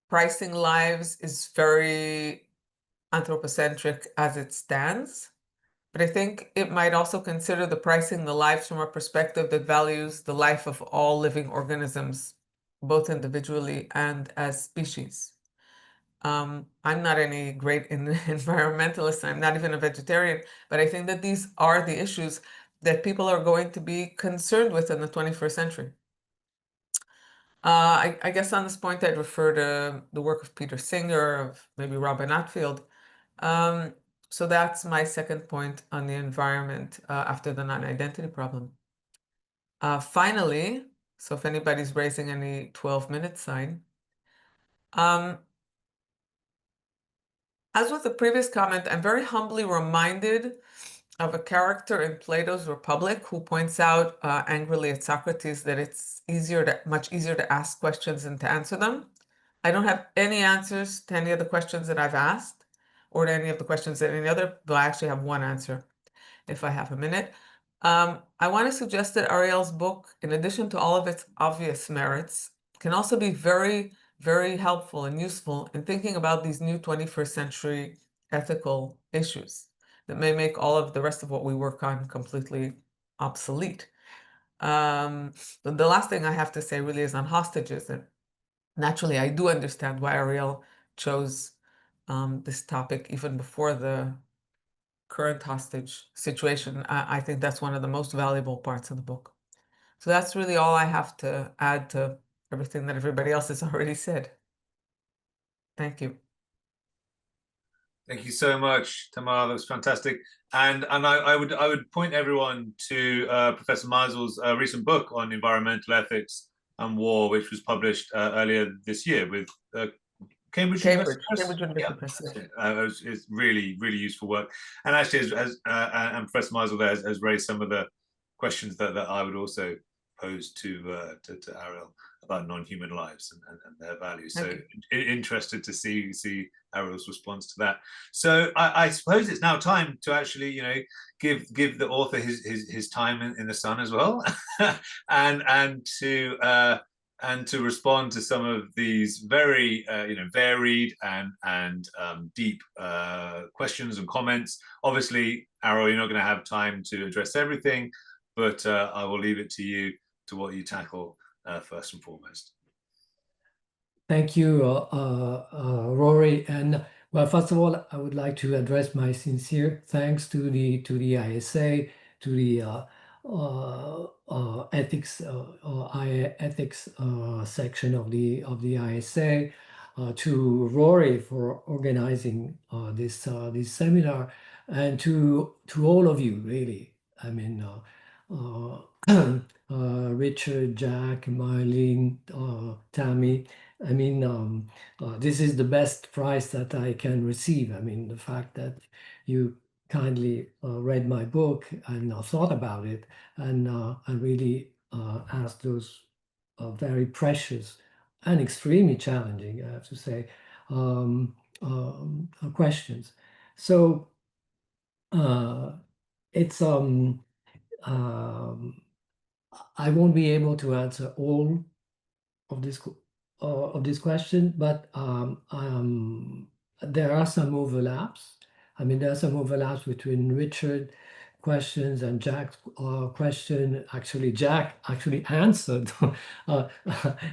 Pricing lives is very anthropocentric as it stands, but I think it might also consider the pricing the lives from a perspective that values the life of all living organisms, both individually and as species. I'm not any great environmentalist, I'm not even a vegetarian, but I think that these are the issues that people are going to be concerned with in the 21st century. I guess on this point, I'd refer to the work of Peter Singer, of maybe Robin Attfield. So that's my second point on the environment after the non-identity problem. Finally, so if anybody's raising any 12-minute sign, as with the previous comment, I'm very humbly reminded of a character in Plato's Republic who points out angrily at Socrates that it's much easier to ask questions than to answer them. I don't have any answers to any of the questions that I've asked or to any of the questions that any other, though I actually have one answer if I have a minute. I want to suggest that Ariel's book, in addition to all of its obvious merits, can also be very, very helpful and useful in thinking about these new 21st century ethical issues that may make all of the rest of what we work on completely obsolete. The last thing I have to say really is on hostages. And naturally, I do understand why Ariel chose this topic even before the current hostage situation. I think that's one of the most valuable parts of the book. So that's really all I have to add to everything that everybody else has already said. Thank you. Thank you so much, Tamar. That was fantastic. And I would point everyone to Professor Meisel's recent book on environmental ethics and war, which was published earlier this year with Cambridge University Press. University Press. It's really, really useful work. And actually, and Professor Meisel there has raised some of the questions that I would also pose to Ariel about non-human lives and their value. So interested to see Ariel's response to that. So I suppose it's now time to actually, you know, give the author his time in the sun as well, and to respond to some of these very varied and deep questions and comments. Obviously, Ariel, you're not going to have time to address everything, but I will leave it to you to what you tackle first and foremost. Thank you, Rory. And well, first of all, I would like to address my sincere thanks to the ISA, to the ethics section of the ISA, to Rory for organizing this seminar, and to all of you, really. I mean, Richard, Jack, Marlene, Tammy. I mean, this is the best prize that I can receive. I mean, the fact that you kindly read my book and thought about it, and really asked those very precious and extremely challenging, I have to say, questions. So it's I won't be able to answer all of this question, but there are some overlaps. I mean, there are some overlaps between Richard's questions and Jack's question. Actually, Jack actually answered,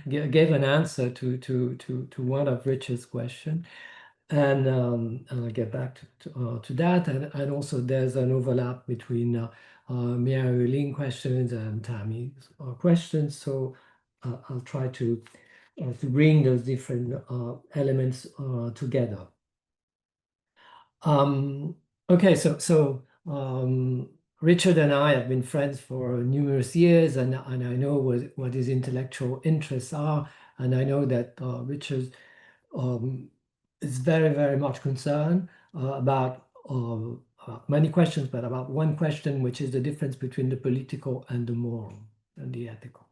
gave an answer to one of Richard's questions. And I'll get back to that. And also there's an overlap between Mary Lynn questions and Tammy's questions. So I'll try to bring those different elements together. Okay, so Richard and I have been friends for numerous years, and I know what his intellectual interests are, and I know that Richard is very, very much concerned about many questions, but about one question, which is the difference between the political and the moral and the ethical.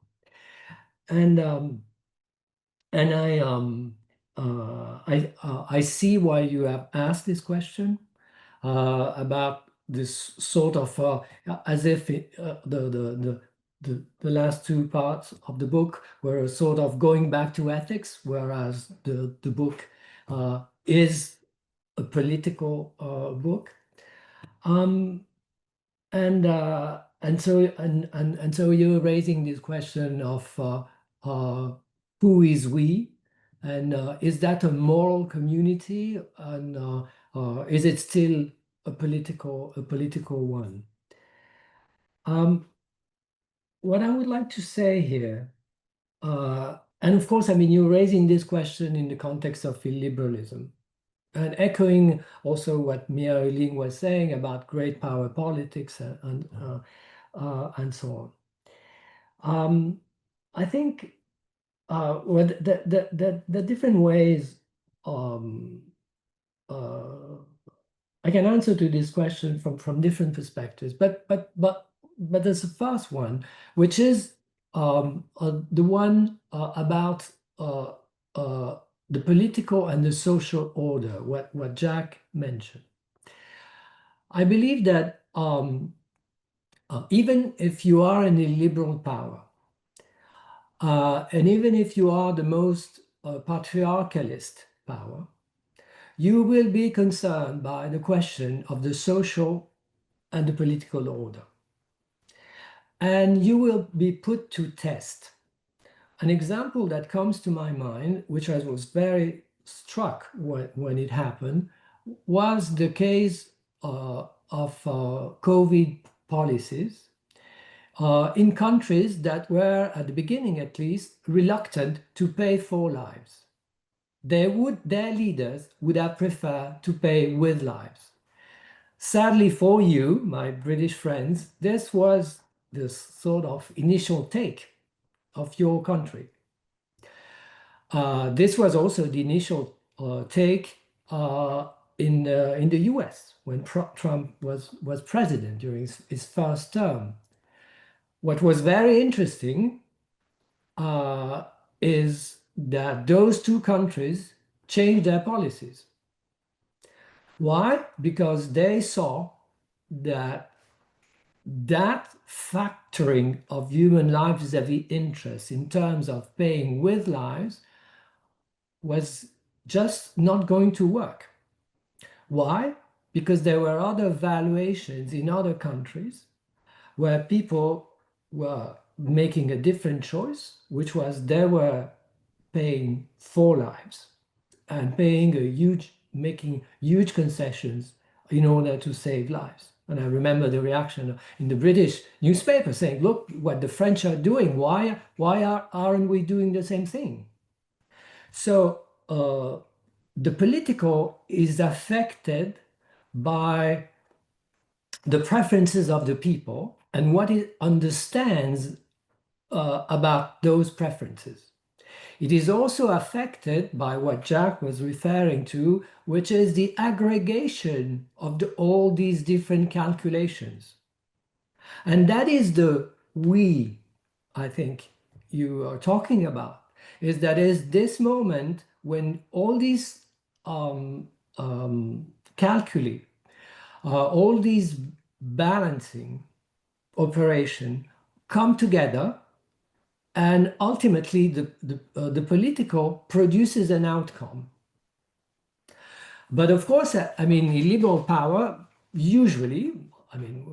And I see why you have asked this question about this sort of as if the last two parts of the book were sort of going back to ethics, whereas the book is a political book, and so you're raising this question of who is we, and is that a moral community, and is it still a political one? What I would like to say here, and of course, I mean, you're raising this question in the context of illiberalism, and echoing also what Mia Lin was saying about great power politics and so on. I think well, the different ways I can answer to this question from different perspectives, but there's a first one, which is the one about the political and the social order, what Jack mentioned. I believe that even if you are in a liberal power, and even if you are the most patriarchalist power, you will be concerned by the question of the social and the political order. And you will be put to test. An example that comes to my mind, which I was very struck when it happened, was the case of COVID policies in countries that were, at the beginning at least, reluctant to pay for lives. Their leaders would have preferred to pay with lives. Sadly for you, my British friends, this was the sort of initial take of your country. This was also the initial take in the US when Trump was president during his first term. What was very interesting is that those two countries changed their policies. Why? Because they saw that factoring of human lives vis-a-vis interest in terms of paying with lives was just not going to work. Why? Because there were other valuations in other countries where people were making a different choice, which was they were paying for lives and making huge concessions in order to save lives. And I remember the reaction in the British newspaper saying, look what the French are doing. Why aren't we doing the same thing? So the political is affected by the preferences of the people and what it understands about those preferences. It is also affected by what Jack was referring to, which is the aggregation of all these different calculations. And that is the we, I think you are talking about, is that is this moment when all these calculi, all these balancing operation come together, and ultimately the political produces an outcome. But of course, I mean, illiberal power usually, I'm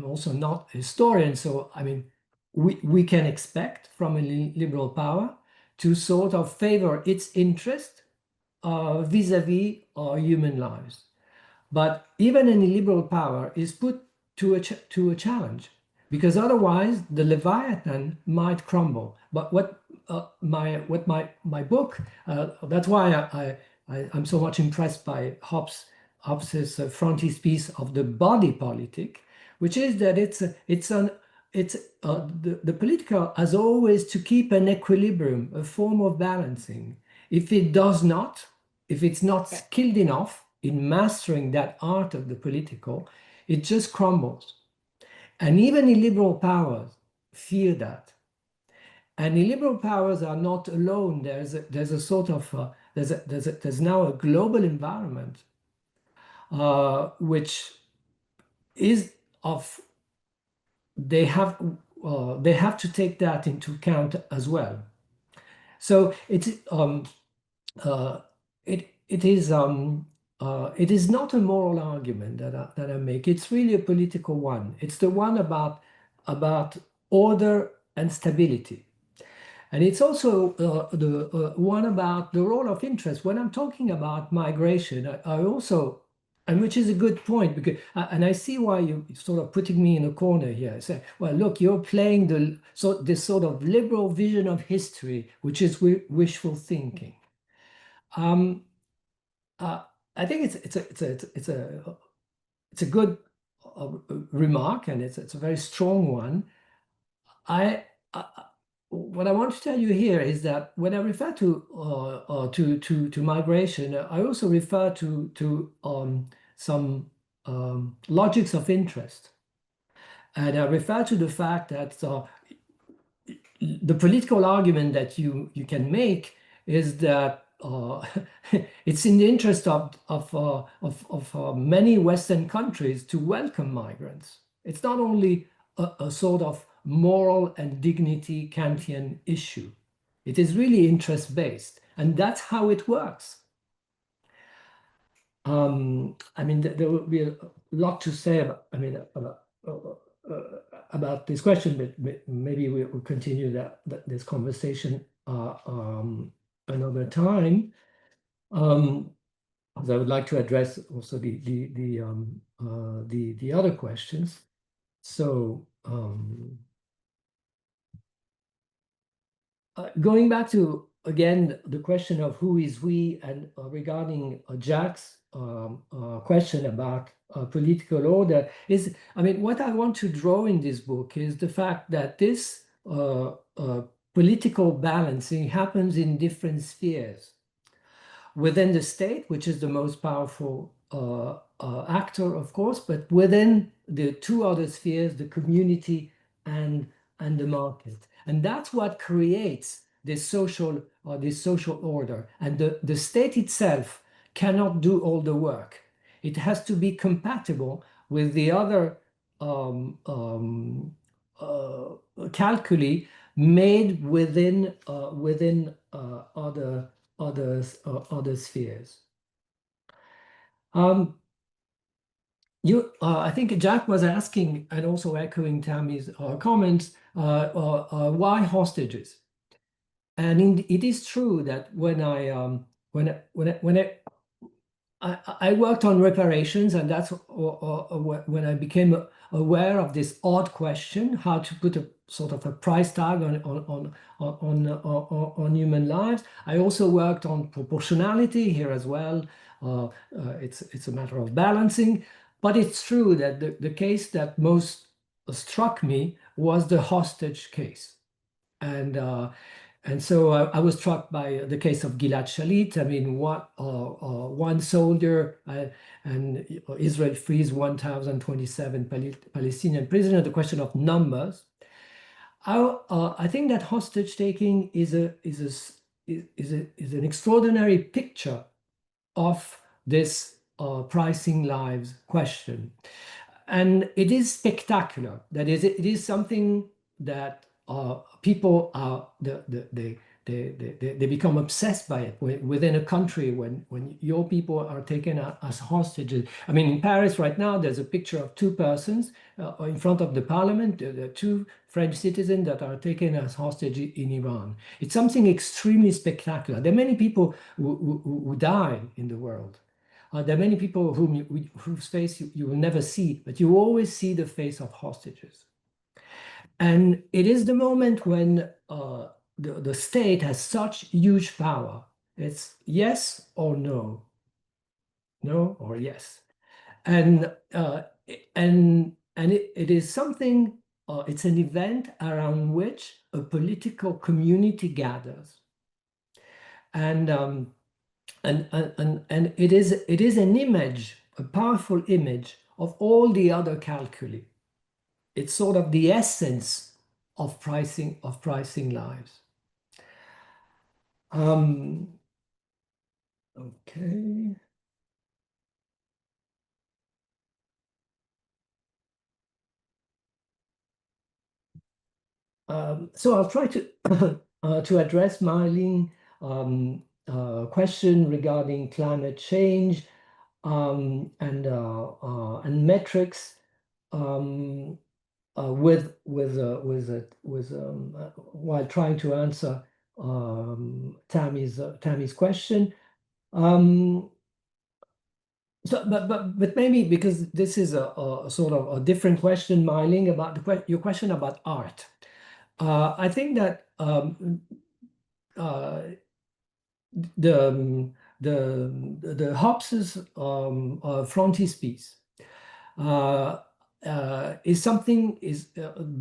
also not a historian, so I mean, we can expect from a liberal power to sort of favor its interest vis-a-vis our human lives. But even an illiberal power is put to a challenge, because otherwise the Leviathan might crumble. But what my book, that's why I'm so much impressed by Hobbes' frontispiece of the body politic, which is that the political has always to keep an equilibrium, a form of balancing. If it's not skilled enough in mastering that art of the political, it just crumbles. And even illiberal powers fear that. And illiberal powers are not alone. There's a sort of there's now a global environment which is of they have to take that into account as well. So it is not a moral argument that I make. It's really a political one. It's the one about order and stability. And it's also the one about the role of interest. When I'm talking about migration, I also, and which is a good point, because and I see why you're sort of putting me in a corner here. Say, well, look, you're playing this sort of liberal vision of history, which is wishful thinking. I think it's a good remark, and it's a very strong one. What I want to tell you here is that when I refer to migration, I also refer to some logics of interest, and I refer to the fact that the political argument that you can make is that it's in the interest of many Western countries to welcome migrants. It's not only a sort of moral and dignity Kantian issue. It is really interest-based. And that's how it works. I mean, there will be a lot to say about this question, but maybe we'll continue this conversation another time. As I would like to address also the other questions. So going back to again the question of who is we, and regarding Jack's question about political order is, I mean, what I want to draw in this book is the fact that this political balancing happens in different spheres. Within the state, which is the most powerful actor, of course, but within the two other spheres, the community and the market. And that's what creates this social order. And the state itself cannot do all the work. It has to be compatible with the other calculi made within other spheres. I think Jack was asking, and also echoing Tammy's comments, why hostages? And it is true that when I worked on reparations, and that's when I became aware of this odd question, how to put a sort of a price tag on human lives. I also worked on proportionality here as well. It's a matter of balancing, but it's true that the case that most struck me was the hostage case, and so I was struck by the case of Gilad Shalit. I mean, one soldier, and Israel frees 1,027 Palestinian prisoners. The question of numbers. I think that hostage taking is an extraordinary picture of this pricing lives question, and it is spectacular. That is, it is something that people are they become obsessed by it within a country when your people are taken as hostages. I mean, in Paris right now, there's a picture of two persons in front of the parliament, the two French citizens that are taken as hostage in Iran. It's something extremely spectacular. There are many people who die in the world. There are many people whose face you will never see, but you always see the face of hostages. And it is the moment when the state has such huge power. It's yes or no, no or yes, and it is something. It's an event around which a political community gathers, and it is an image, a powerful image of all the other calculi. It's sort of the essence of pricing lives. Okay. So I'll try to address Marlene question regarding climate change and metrics. While trying to answer Tammy's question, so but maybe because this is a sort of a different question, Marlene, about your question about art. I think that the Hobbes's frontispiece is something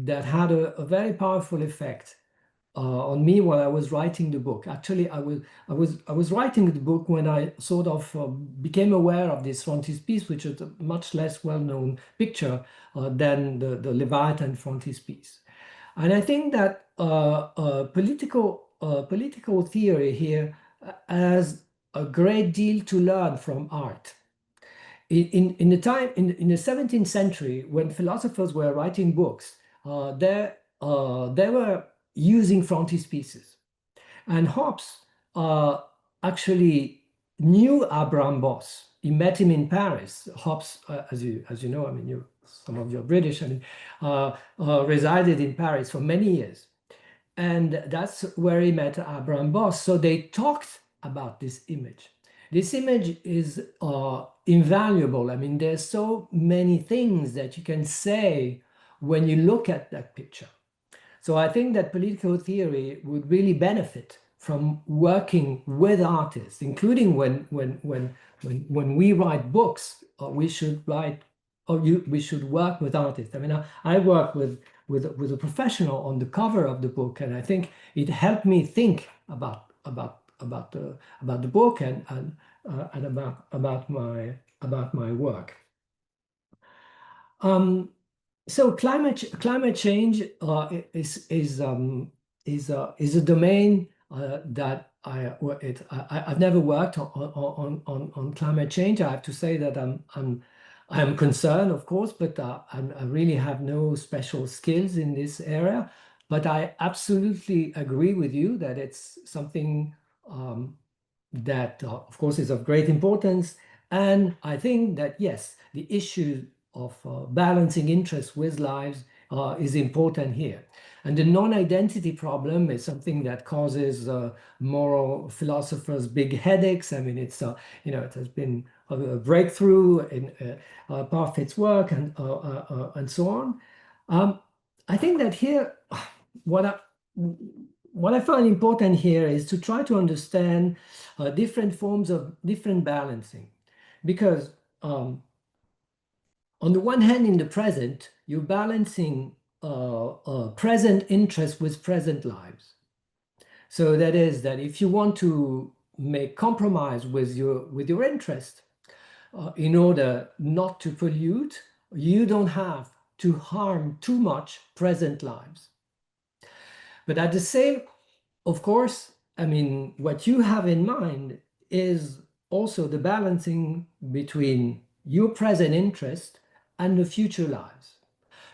that had a very powerful effect on me while I was writing the book. Actually, I was writing the book when I sort of became aware of this frontispiece, which is a much less well-known picture than the Leviathan frontispiece. And I think that political theory here has a great deal to learn from art. In the 17th century, when philosophers were writing books, they were using frontispieces, and Hobbes actually knew Abraham Boss. He met him in Paris. Hobbes, as you know, I mean, some of you are British, I mean, resided in Paris for many years. And that's where he met Abraham Boss. So they talked about this image. This image is invaluable. I mean, there's so many things that you can say when you look at that picture. So I think that political theory would really benefit from working with artists, including when we write books, we should write, we should work with artists. I mean, I work with a professional on the cover of the book, and I think it helped me think about the book and about my work. So climate change is a domain that I've never worked on climate change. I have to say that I'm concerned, of course, but I really have no special skills in this area. But I absolutely agree with you that it's something that, of course, is of great importance. And I think that, yes, the issue of balancing interests with lives is important here. And the non-identity problem is something that causes moral philosophers big headaches. I mean, it's it has been a breakthrough in Parfit's work and so on. I think that here, what I find important here is to try to understand different forms of different balancing, because on the one hand, in the present, you're balancing present interests with present lives. So that is that if you want to make compromise with your interest in order not to pollute, you don't have to harm too much present lives. But at the same, of course, I mean, what you have in mind is also the balancing between your present interest and the future lives.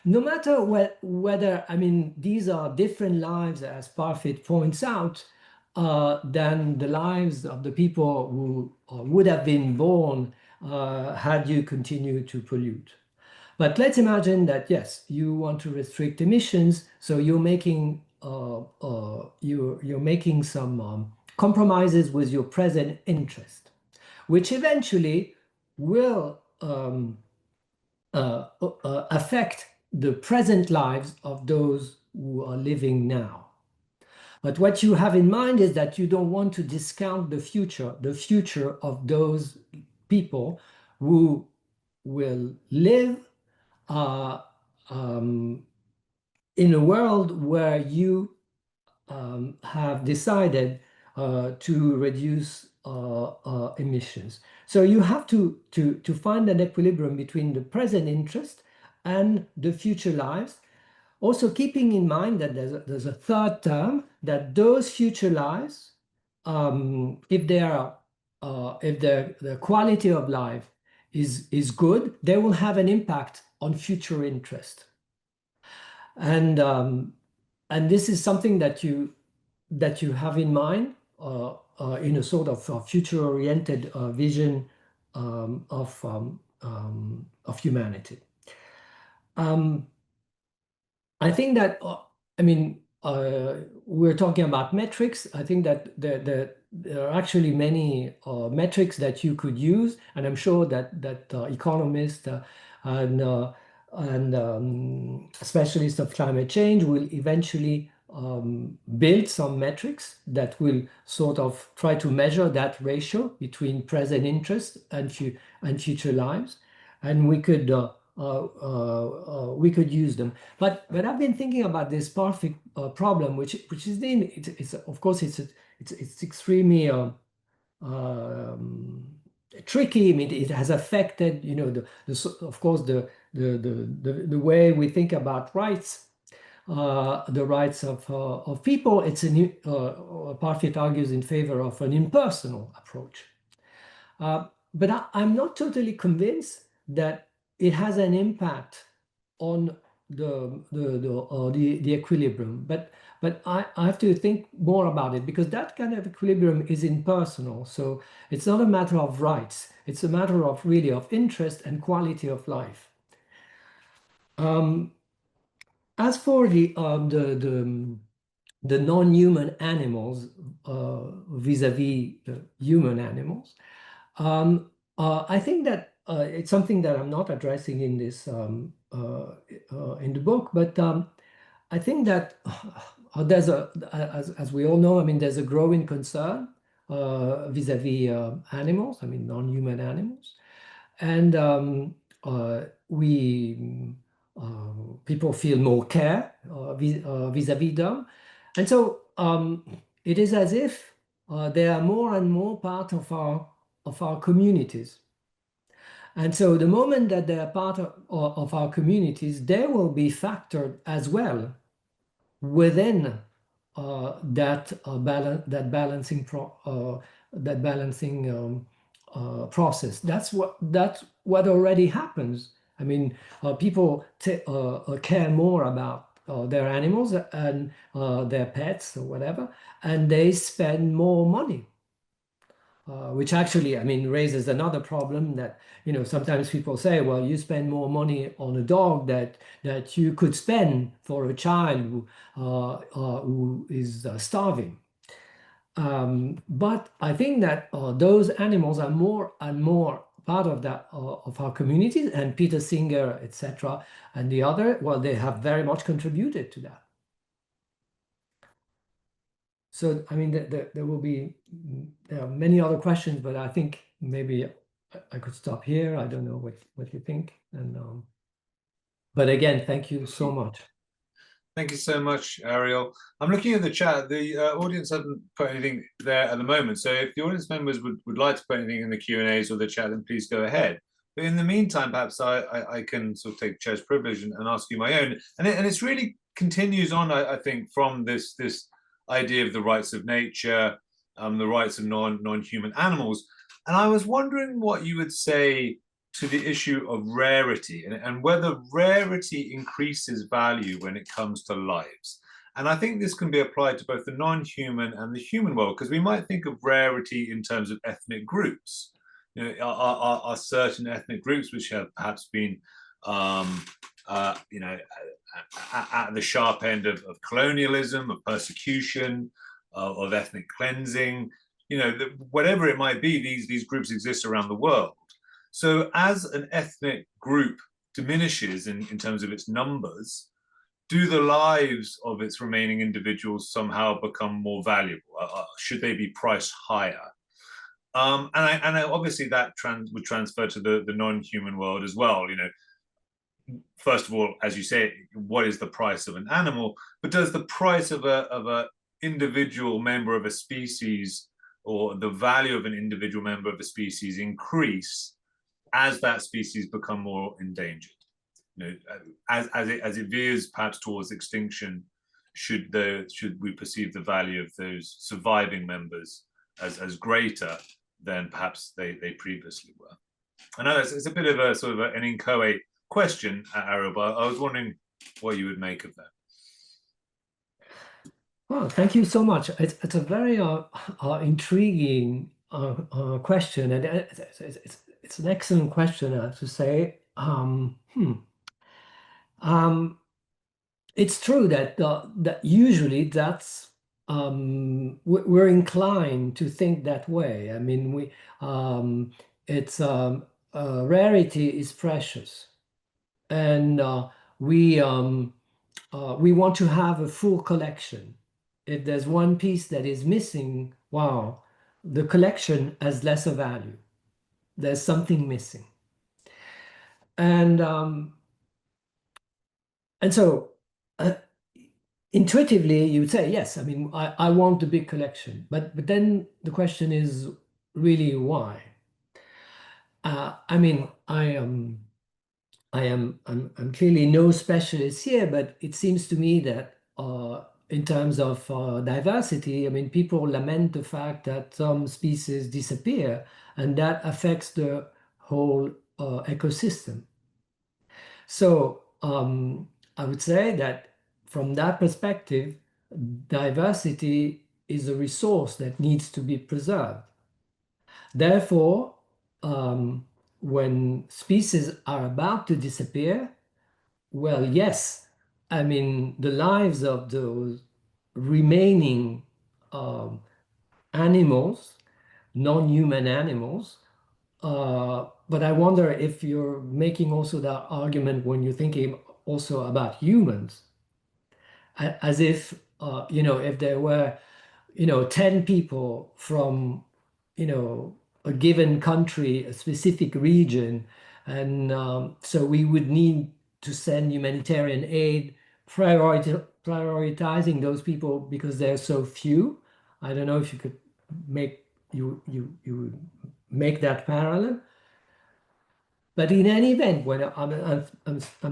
No matter whether, I mean, these are different lives, as Parfit points out, than the lives of the people who would have been born had you continued to pollute. But let's imagine that, yes, you want to restrict emissions, so you're making you're making some compromises with your present interest, which eventually will affect the present lives of those who are living now. But what you have in mind is that you don't want to discount the future of those people who will live in a world where you have decided to reduce emissions. So you have to find an equilibrium between the present interest and the future lives. Also keeping in mind that there's a third term, that those future lives, if the quality of life is good, they will have an impact on future interest. And this is something that you have in mind in a sort of future-oriented vision of humanity. I think that, I mean, we're talking about metrics. I think that there are actually many metrics that you could use, and I'm sure that economists and specialists of climate change will eventually build some metrics that will sort of try to measure that ratio between present interest and future lives, and we could use them. But I've been thinking about this Parfit problem, which is it's of course it's extremely tricky. I mean, it has affected, you know, of course the way we think about rights, the rights of people. It's Parfit argues in favor of an impersonal approach, but I'm not totally convinced that it has an impact on the equilibrium, but I have to think more about it, because that kind of equilibrium is impersonal. So it's not a matter of rights. It's a matter of really of interest and quality of life. As for the non-human animals vis-a-vis the human animals, I think that it's something that I'm not addressing in this in the book, but I think that there's as we all know, I mean, there's a growing concern vis-a-vis animals, I mean, non-human animals, and people feel more care vis-a-vis them, and so it is as if they are more and more part of our communities. And so the moment that they are part of our communities, they will be factored as well within that balancing process. That's what already happens. I mean, people care more about their animals and their pets or whatever, and they spend more money. Which actually, I mean, raises another problem that, you know, sometimes people say, well, you spend more money on a dog that you could spend for a child who is starving. But I think that those animals are more and more part of that of our communities, and Peter Singer, etc., and the other, well, they have very much contributed to that. So, I mean, there will be many other questions, but I think maybe I could stop here. I don't know what you think. And but again, thank you so much. Thank you so much, Ariel. I'm looking at the chat. The audience hasn't put anything there at the moment. So if the audience members would like to put anything in the Q&As or the chat, then please go ahead. But in the meantime, perhaps I can sort of take chair's privilege and ask you my own. And it's really continues on, I think, from this idea of the rights of nature, the rights of non-human animals. And I was wondering what you would say to the issue of rarity and whether rarity increases value when it comes to lives. And I think this can be applied to both the non-human and the human world, because we might think of rarity in terms of ethnic groups. You know, are certain ethnic groups which have perhaps been you know, at the sharp end of colonialism, of persecution, of ethnic cleansing, you know, whatever it might be, these groups exist around the world. So as an ethnic group diminishes in terms of its numbers, do the lives of its remaining individuals somehow become more valuable? Should they be priced higher? And obviously that would transfer to the non-human world as well. You know, first of all, as you say, what is the price of an animal? But does the price of a individual member of a species, or the value of an individual member of a species, increase as that species become more endangered? You know, as it veers perhaps towards extinction, should we perceive the value of those surviving members as greater than perhaps they previously were? I know it's a bit of a sort of an inchoate question, Ariel, but I was wondering what you would make of that. Well, thank you so much. It's a very intriguing question, and it's an excellent question, I have to say. It's true that that usually that's we're inclined to think that way. I mean, it's rarity is precious, and we want to have a full collection. If there's one piece that is missing, wow, the collection has lesser value. There's something missing. And so intuitively, you would say, yes, I mean, I want a big collection. But then the question is really why? I mean, I'm clearly no specialist here, but it seems to me that in terms of diversity, I mean, people lament the fact that some species disappear, and that affects the whole ecosystem. So I would say that from that perspective, diversity is a resource that needs to be preserved. Therefore, when species are about to disappear, well, yes, I mean, the lives of those remaining animals, non-human animals, but I wonder if you're making also that argument when you're thinking also about humans, as if, if there were, 10 people from, a given country, a specific region, and so we would need to send humanitarian aid, prioritizing those people because they're so few. I don't know if you could make you make that parallel. But in any event, when I'm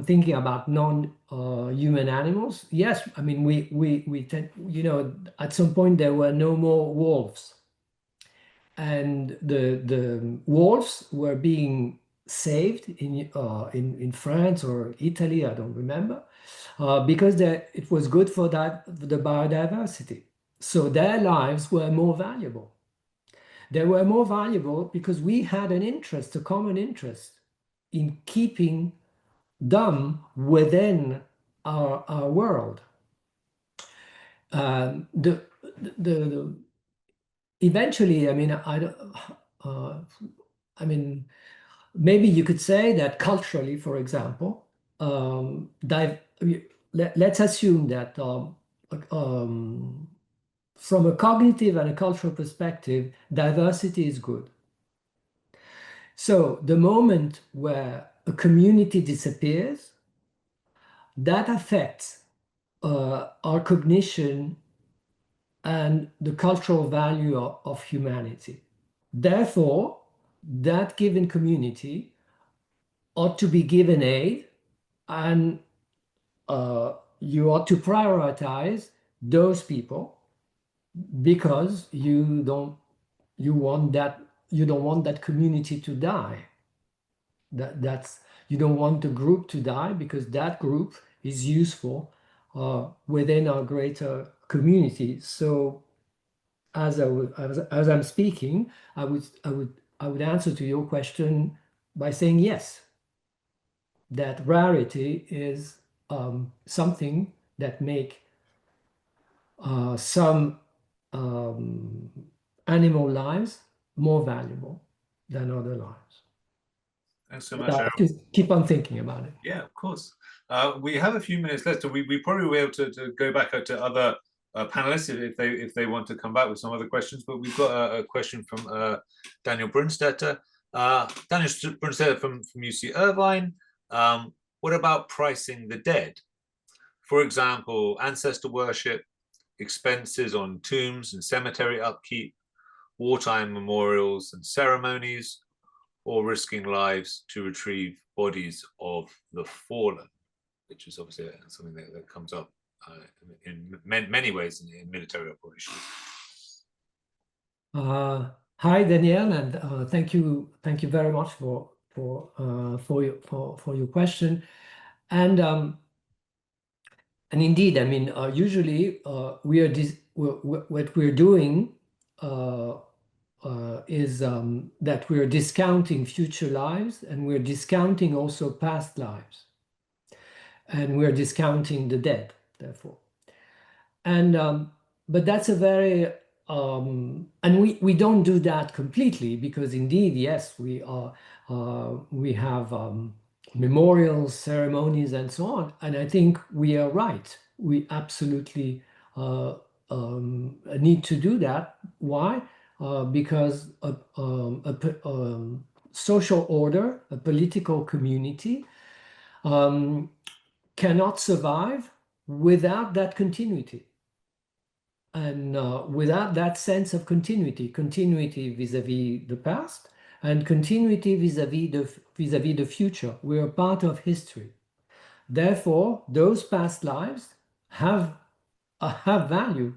thinking about non-human animals, yes, I mean we tend, at some point there were no more wolves, and the wolves were being saved in France or Italy, I don't remember, because it was good for the biodiversity. So their lives were more valuable. They were more valuable because we had an interest, a common interest, in keeping them within our world. Eventually, I mean, I mean, maybe you could say that culturally, for example, let's assume that from a cognitive and a cultural perspective, diversity is good. So the moment where a community disappears, that affects our cognition and the cultural value of humanity. Therefore, that given community ought to be given aid, and you ought to prioritize those people because you don't want that community to die. You don't want the group to die because that group is useful within our greater community. So as I'm speaking, I would answer to your question by saying yes, that rarity is something that make some animal lives more valuable than other lives. Thanks so much, Aaron. Just keep on thinking about it. Yeah, of course. We have a few minutes left, so we probably will be able to go back to other panelists if they want to come back with some other questions. But we've got a question from Daniel Brunstetter. Daniel Brunstetter from UC Irvine. What about pricing the dead? For example, ancestor worship, expenses on tombs and cemetery upkeep, wartime memorials and ceremonies, or risking lives to retrieve bodies of the fallen, which is obviously something that comes up in many ways in military operations. Hi, Danielle, and thank you very much for your question. And indeed, I mean, usually what we're doing is that we're discounting future lives, and we're discounting also past lives, and we're discounting the dead, therefore. And but that's a very and we don't do that completely, because indeed, yes, we have memorials, ceremonies, and so on. And I think we are right. We absolutely need to do that. Why? Because a social order, a political community, cannot survive without that continuity. And without that sense of continuity vis-a-vis the past, and continuity vis-a-vis the future. We are part of history. Therefore, those past lives have value,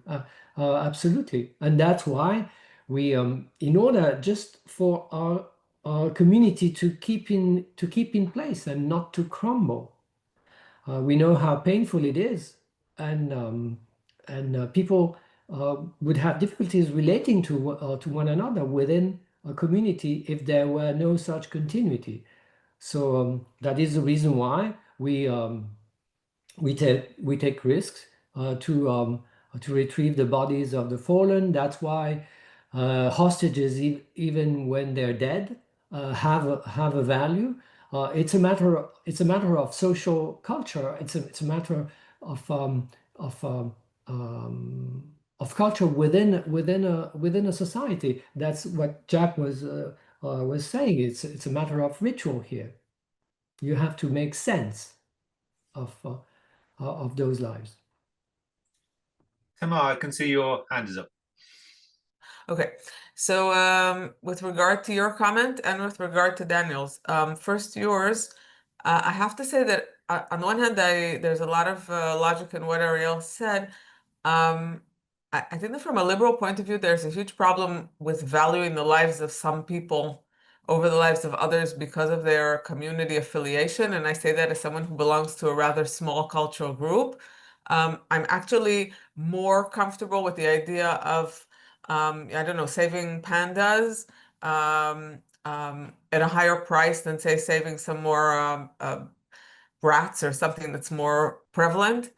absolutely. And that's why we, in order just for our community to keep in place and not to crumble, We know how painful it is, and people would have difficulties relating to one another within a community if there were no such continuity. So that is the reason why we take risks to retrieve the bodies of the fallen. That's why hostages, even when they're dead, have a value. It's a matter of social culture. It's a matter of culture within a society. That's what Jack was saying. It's a matter of ritual here. You have to make sense of those lives. Tamar, I can see your hand is up. Okay, so with regard to your comment and with regard to Daniel's, first yours, I have to say that on one hand, there's a lot of logic in what Ariel said. I think that from a liberal point of view, there's a huge problem with valuing the lives of some people over the lives of others because of their community affiliation. And I say that as someone who belongs to a rather small cultural group. I'm actually more comfortable with the idea of, I don't know, saving pandas at a higher price than, say, saving some more rats or something that's more prevalent.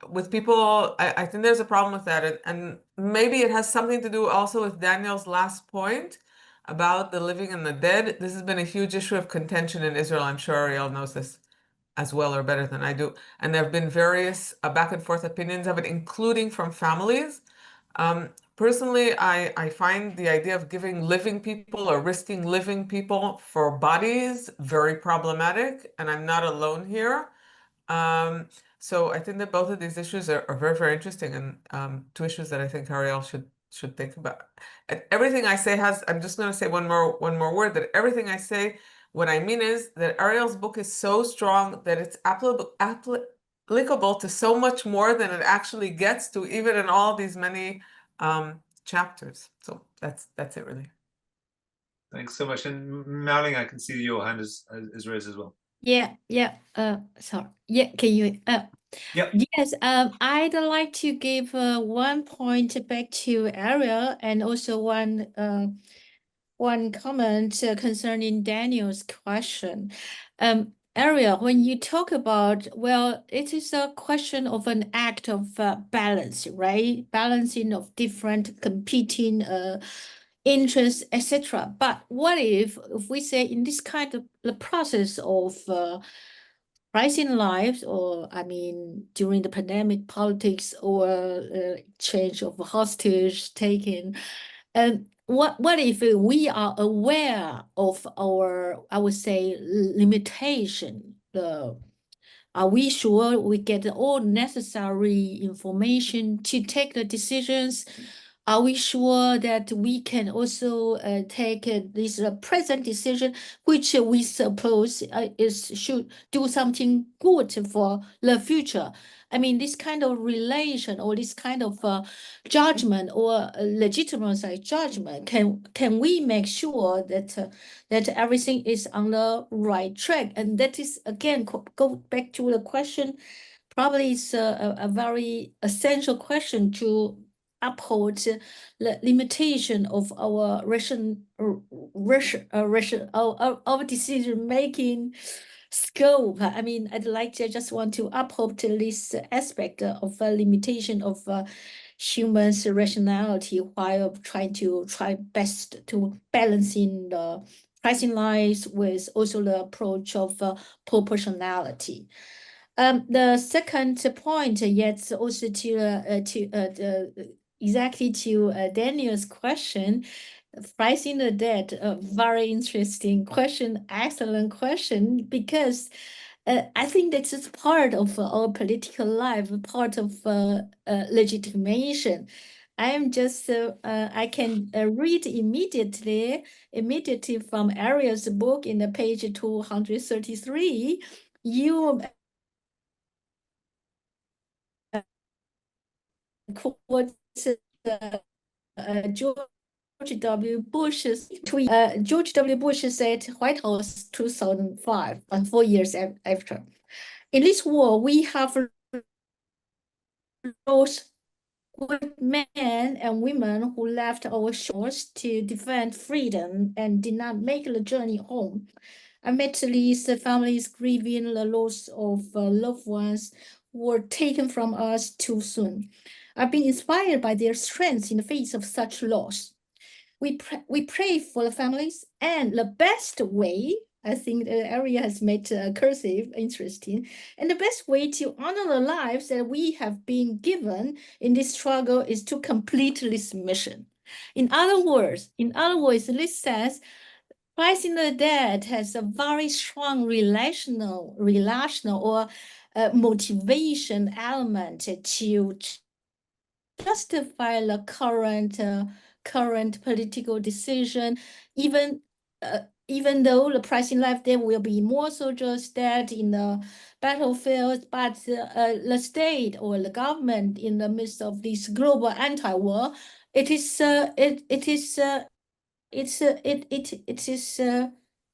With people, I think there's a problem with that. And maybe it has something to do also with Daniel's last point about the living and the dead. This has been a huge issue of contention in Israel. I'm sure Ariel knows this as well or better than I do. And there have been various back and forth opinions of it, including from families. Personally, I find the idea of giving living people or risking living people for bodies very problematic, and I'm not alone here. So I think that both of these issues are very, very interesting, and two issues that I think Ariel should think about. And everything I say I'm just going to say one more word, that everything I say, what I mean is that Ariel's book is so strong that it's applicable to so much more than it actually gets to, even in all these many chapters. So that's it really. Thanks so much. And Maling, I can see your hand is raised as well. Yeah. Sorry. Yeah, can you? Yep. Yes. I'd like to give one point back to Ariel, and also one comment concerning Daniel's question. Ariel, when you talk about, well, it is a question of an act of balance, right? Balancing of different competing interests, etc. But what if we say in this kind of the process of rising lives, or I mean during the pandemic, politics, or change of hostage taking, what if we are aware of our, I would say, limitation? Are we sure we get all necessary information to take the decisions? Are we sure that we can also take this present decision, which we suppose should do something good for the future? I mean, this kind of relation or this kind of judgment or legitimate judgment, can we make sure that that everything is on the right track? And that is, again, go back to the question, probably it's a very essential question to uphold the limitation of our our decision-making scope. I mean, I just want to uphold this aspect of a limitation of humans' rationality while try best to balancing the pricing lines with also the approach of proportionality. The second point, yet also exactly to Daniel's question, pricing the debt, a very interesting question, excellent question, because I think that is part of our political life, part of legitimation. I'm just I can read immediately from Ariel's book in the page 233. You quote George W. Bush's tweet. George W. Bush said, White House 2005, 4 years after. In this war, we have lost good men and women who left our shores to defend freedom and did not make the journey home. Amidst these families grieving the loss of loved ones who were taken from us too soon. I've been inspired by their strength in the face of such loss. We pray for the families, and the best way, I think the area has made cursive interesting, and the best way to honor the lives that we have been given in this struggle is to complete this mission. In other words, this says, Rising the Dead has a very strong relational or motivation element to justify the current political decision, even though the Pricing Life, there will be more soldiers dead in the battlefield, but the state or the government in the midst of this global anti-war, it is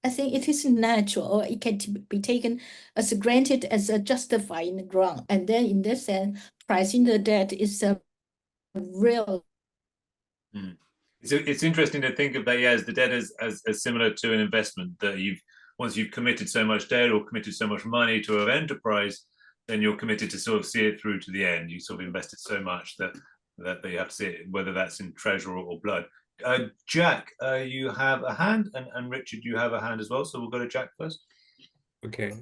I think it is natural, or it can be taken as granted as a justifying ground. And then in this sense, Pricing the Dead is a real. So it's interesting to think of that, as the debt as similar to an investment, that once you've committed so much debt or committed so much money to an enterprise, then you're committed to sort of see it through to the end. You sort of invested so much that you have to see it, whether that's in treasure or blood. Jack, you have a hand, and Richard, you have a hand as well. So we'll go to Jack first. Okay.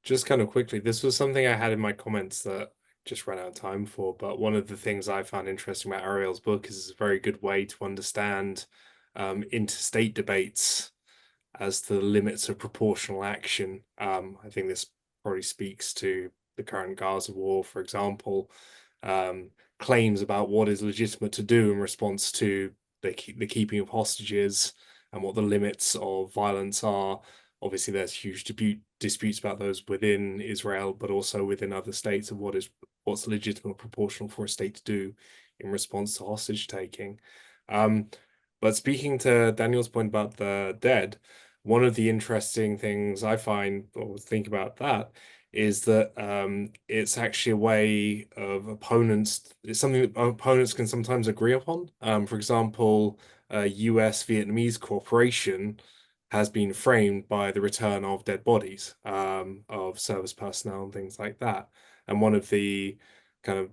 Just kind of quickly, this was something I had in my comments that just ran out of time for, but one of the things I found interesting about Ariel's book is it's a very good way to understand interstate debates as to the limits of proportional action. I think this probably speaks to the current Gaza war, for example, claims about what is legitimate to do in response to the keeping of hostages and what the limits of violence are. Obviously, there's huge disputes about those within Israel, but also within other states of what's legitimate or proportional for a state to do in response to hostage taking. But speaking to Daniel's point about the dead, one of the interesting things I find or think about that is that it's actually a way of it's something that opponents can sometimes agree upon. For example, US-Vietnamese cooperation has been framed by the return of dead bodies of service personnel and things like that. And one of the kind of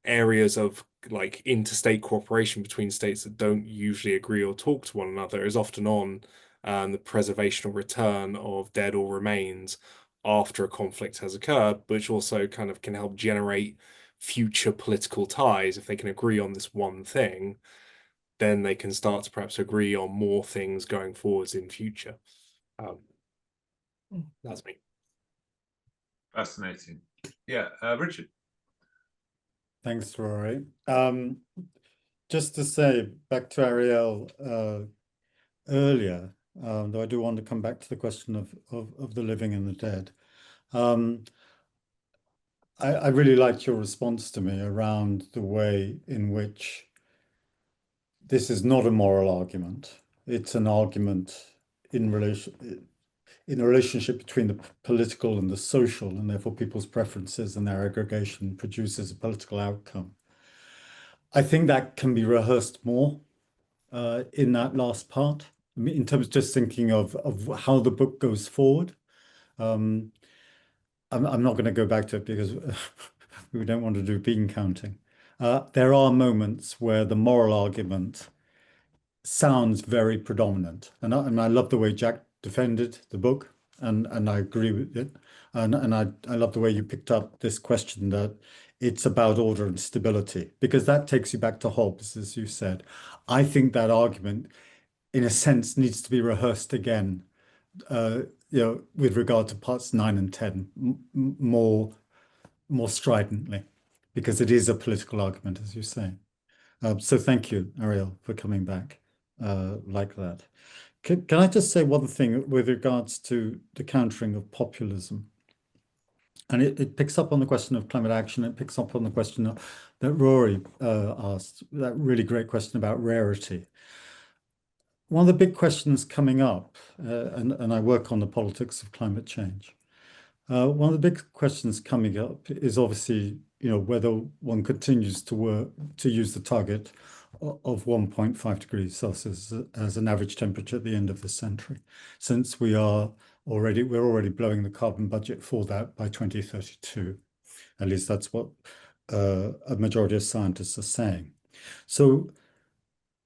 areas of like interstate cooperation between states that don't usually agree or talk to one another is often on the preservation or return of dead or remains after a conflict has occurred, which also kind of can help generate future political ties. If they can agree on this one thing, then they can start to perhaps agree on more things going forwards in future. That's me. Fascinating. Yeah, Richard. Thanks, Rory. Just to say, back to Ariel earlier, though I do want to come back to the question of the living and the dead. I really liked your response to me around the way in which this is not a moral argument. It's an argument in a relationship between the political and the social, and therefore people's preferences and their aggregation produces a political outcome. I think that can be rehearsed more in that last part, in terms of just thinking of how the book goes forward. I'm not going to go back to it because we don't want to do bean counting. There are moments where the moral argument sounds very predominant, and I love the way Jack defended the book, and I agree with it, and I love the way you picked up this question that it's about order and stability, because that takes you back to Hobbes, as you said. I think that argument, in a sense, needs to be rehearsed again, with regard to parts 9 and 10, more stridently, because it is a political argument, as you say. So thank you, Ariel, for coming back like that. Can I just say one thing with regards to the countering of populism? And it picks up on the question of climate action. It picks up on the question that Rory asked, that really great question about rarity. One of the big questions coming up, and I work on the politics of climate change. One of the big questions coming up is obviously, whether one continues to use the target of 1.5 degrees Celsius as an average temperature at the end of the century, since we're already blowing the carbon budget for that by 2032. At least that's what a majority of scientists are saying. So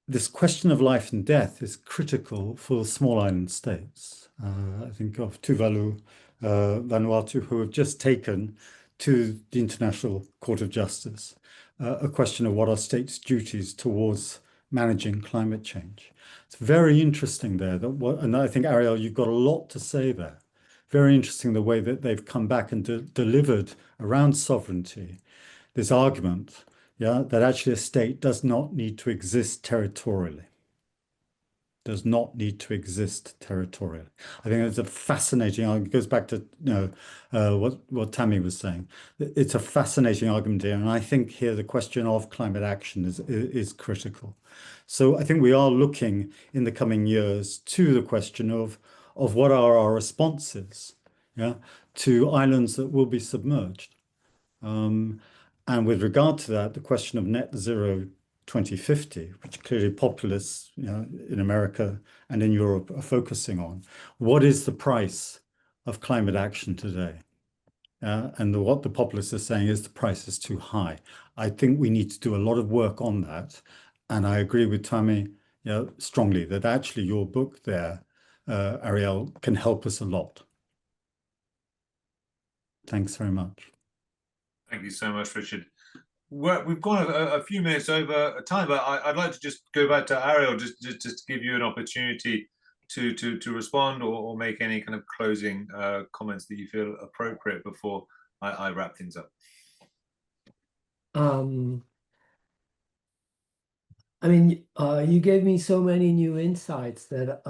this question of life and death is critical for small island states. I think of Tuvalu, Vanuatu, who have just taken to the International Court of Justice a question of what are states' duties towards managing climate change. It's very interesting there, and I think, Ariel, you've got a lot to say there. Very interesting the way that they've come back and delivered around sovereignty this argument, that actually a state does not need to exist territorially. Does not need to exist territorially. I think it's a fascinating argument. It goes back to what Tammy was saying. It's a fascinating argument here, and I think here the question of climate action is critical. So I think we are looking in the coming years to the question of what are our responses, to islands that will be submerged. And with regard to that, the question of net zero 2050, which clearly populists in America and in Europe are focusing on. What is the price of climate action today? And what the populists are saying is the price is too high. I think we need to do a lot of work on that. And I agree with Tammy strongly that actually your book there, Ariel, can help us a lot. Thanks very much. Thank you so much, Richard. We've gone a few minutes over time, but I'd like to just go back to Ariel, just to give you an opportunity to respond or make any kind of closing comments that you feel appropriate before I wrap things up. I mean, you gave me so many new insights that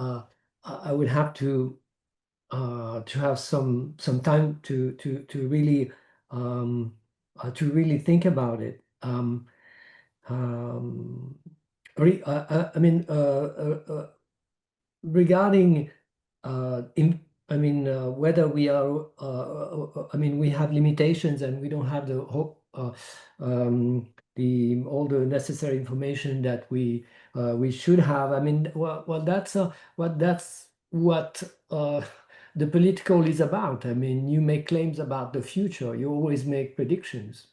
I would have to have some time to really think about it. Regarding whether we are, we have limitations and we don't have all the necessary information that we should have. That's what the political is about. You make claims about the future. You always make predictions,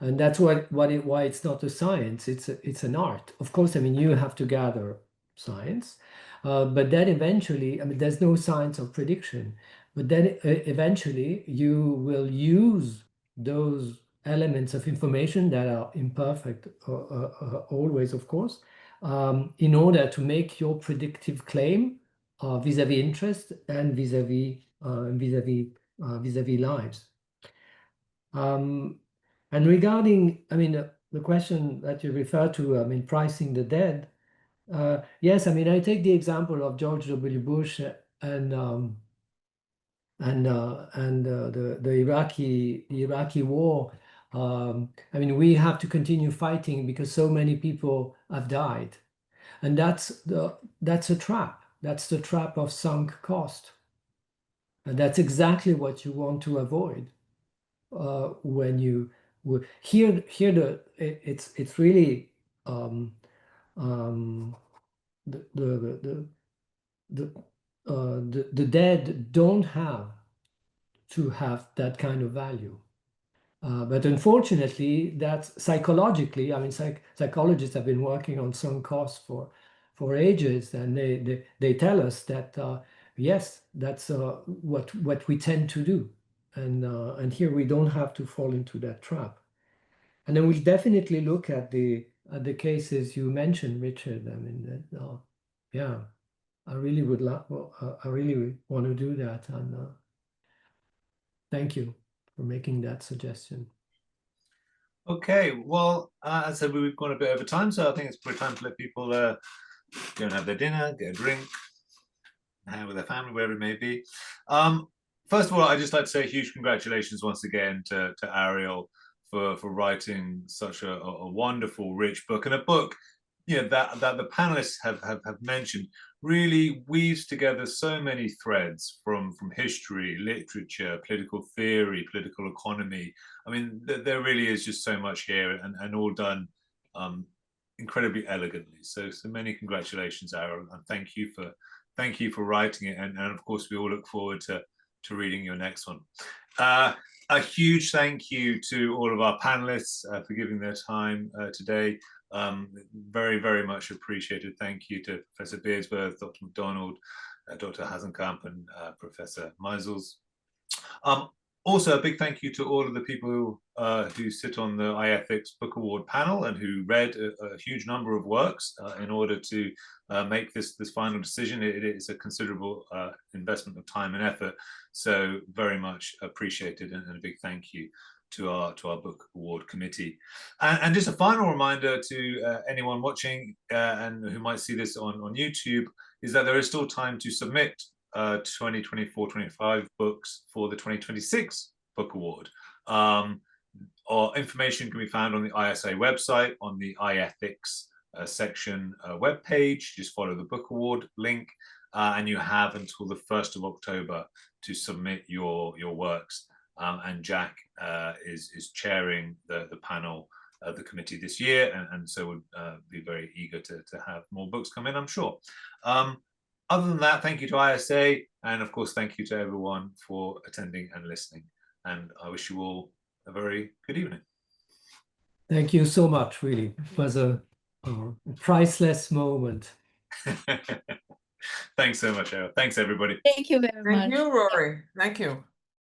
and that's why it's not a science. It's an art. Of course, you have to gather science, but then eventually, there's no science of prediction. But then eventually, you will use those elements of information that are imperfect, always, of course, in order to make your predictive claim vis-a-vis interest and vis-a-vis lives. And regarding, the question that you refer to, pricing the dead. Yes, I take the example of George W. Bush and the Iraqi war. We have to continue fighting because so many people have died, and that's a trap. That's the trap of sunk cost, and that's exactly what you want to avoid when you it's really the dead don't have to have that kind of value. But unfortunately, that's psychologically, psychologists have been working on sunk costs for ages, and they tell us that yes, that's what we tend to do, and here we don't have to fall into that trap. And then we'll definitely look at the cases you mentioned, Richard. Yeah, I really would I really want to do that, and thank you for making that suggestion. Okay, well, as I said, we've gone a bit over time, so I think it's probably time to let people go and have their dinner, get a drink, hang out with their family, wherever it may be. First of all, I'd just like to say huge congratulations once again to Ariel for writing such a wonderful, rich book, and a book, you know, that the panelists have mentioned really weaves together so many threads from history, literature, political theory, political economy. I mean, there really is just so much here, and all done incredibly elegantly. So many congratulations, Ariel, and thank you for writing it, and of course we all look forward to reading your next one. A huge thank you to all of our panelists for giving their time today. Very, very much appreciated. Thank you to Professor Beardsworth, Dr. MacDonald, Dr. Hasenkamp, and Professor Meisels. Also, a big thank you to all of the people who sit on the iEthics Book Award panel and who read a huge number of works in order to make this final decision. It is a considerable investment of time and effort, so very much appreciated, and a big thank you to our Book Award committee. And just a final reminder to anyone watching and who might see this on YouTube, is that there is still time to submit 2024-25 books for the 2026 Book Award. Our information can be found on the ISA website on the iEthics section webpage. Just follow the Book Award link, and you have until the 1st of October to submit your works. And Jack is chairing the panel of the committee this year, and so would be very eager to have more books come in, I'm sure. Other than that, thank you to ISA, and of course, thank you to everyone for attending and listening. And I wish you all a very good evening. Thank you so much, really. It was a priceless moment. Thanks so much, Errol. Thanks, everybody. Thank you very much. Thank you, Rory. Thank you.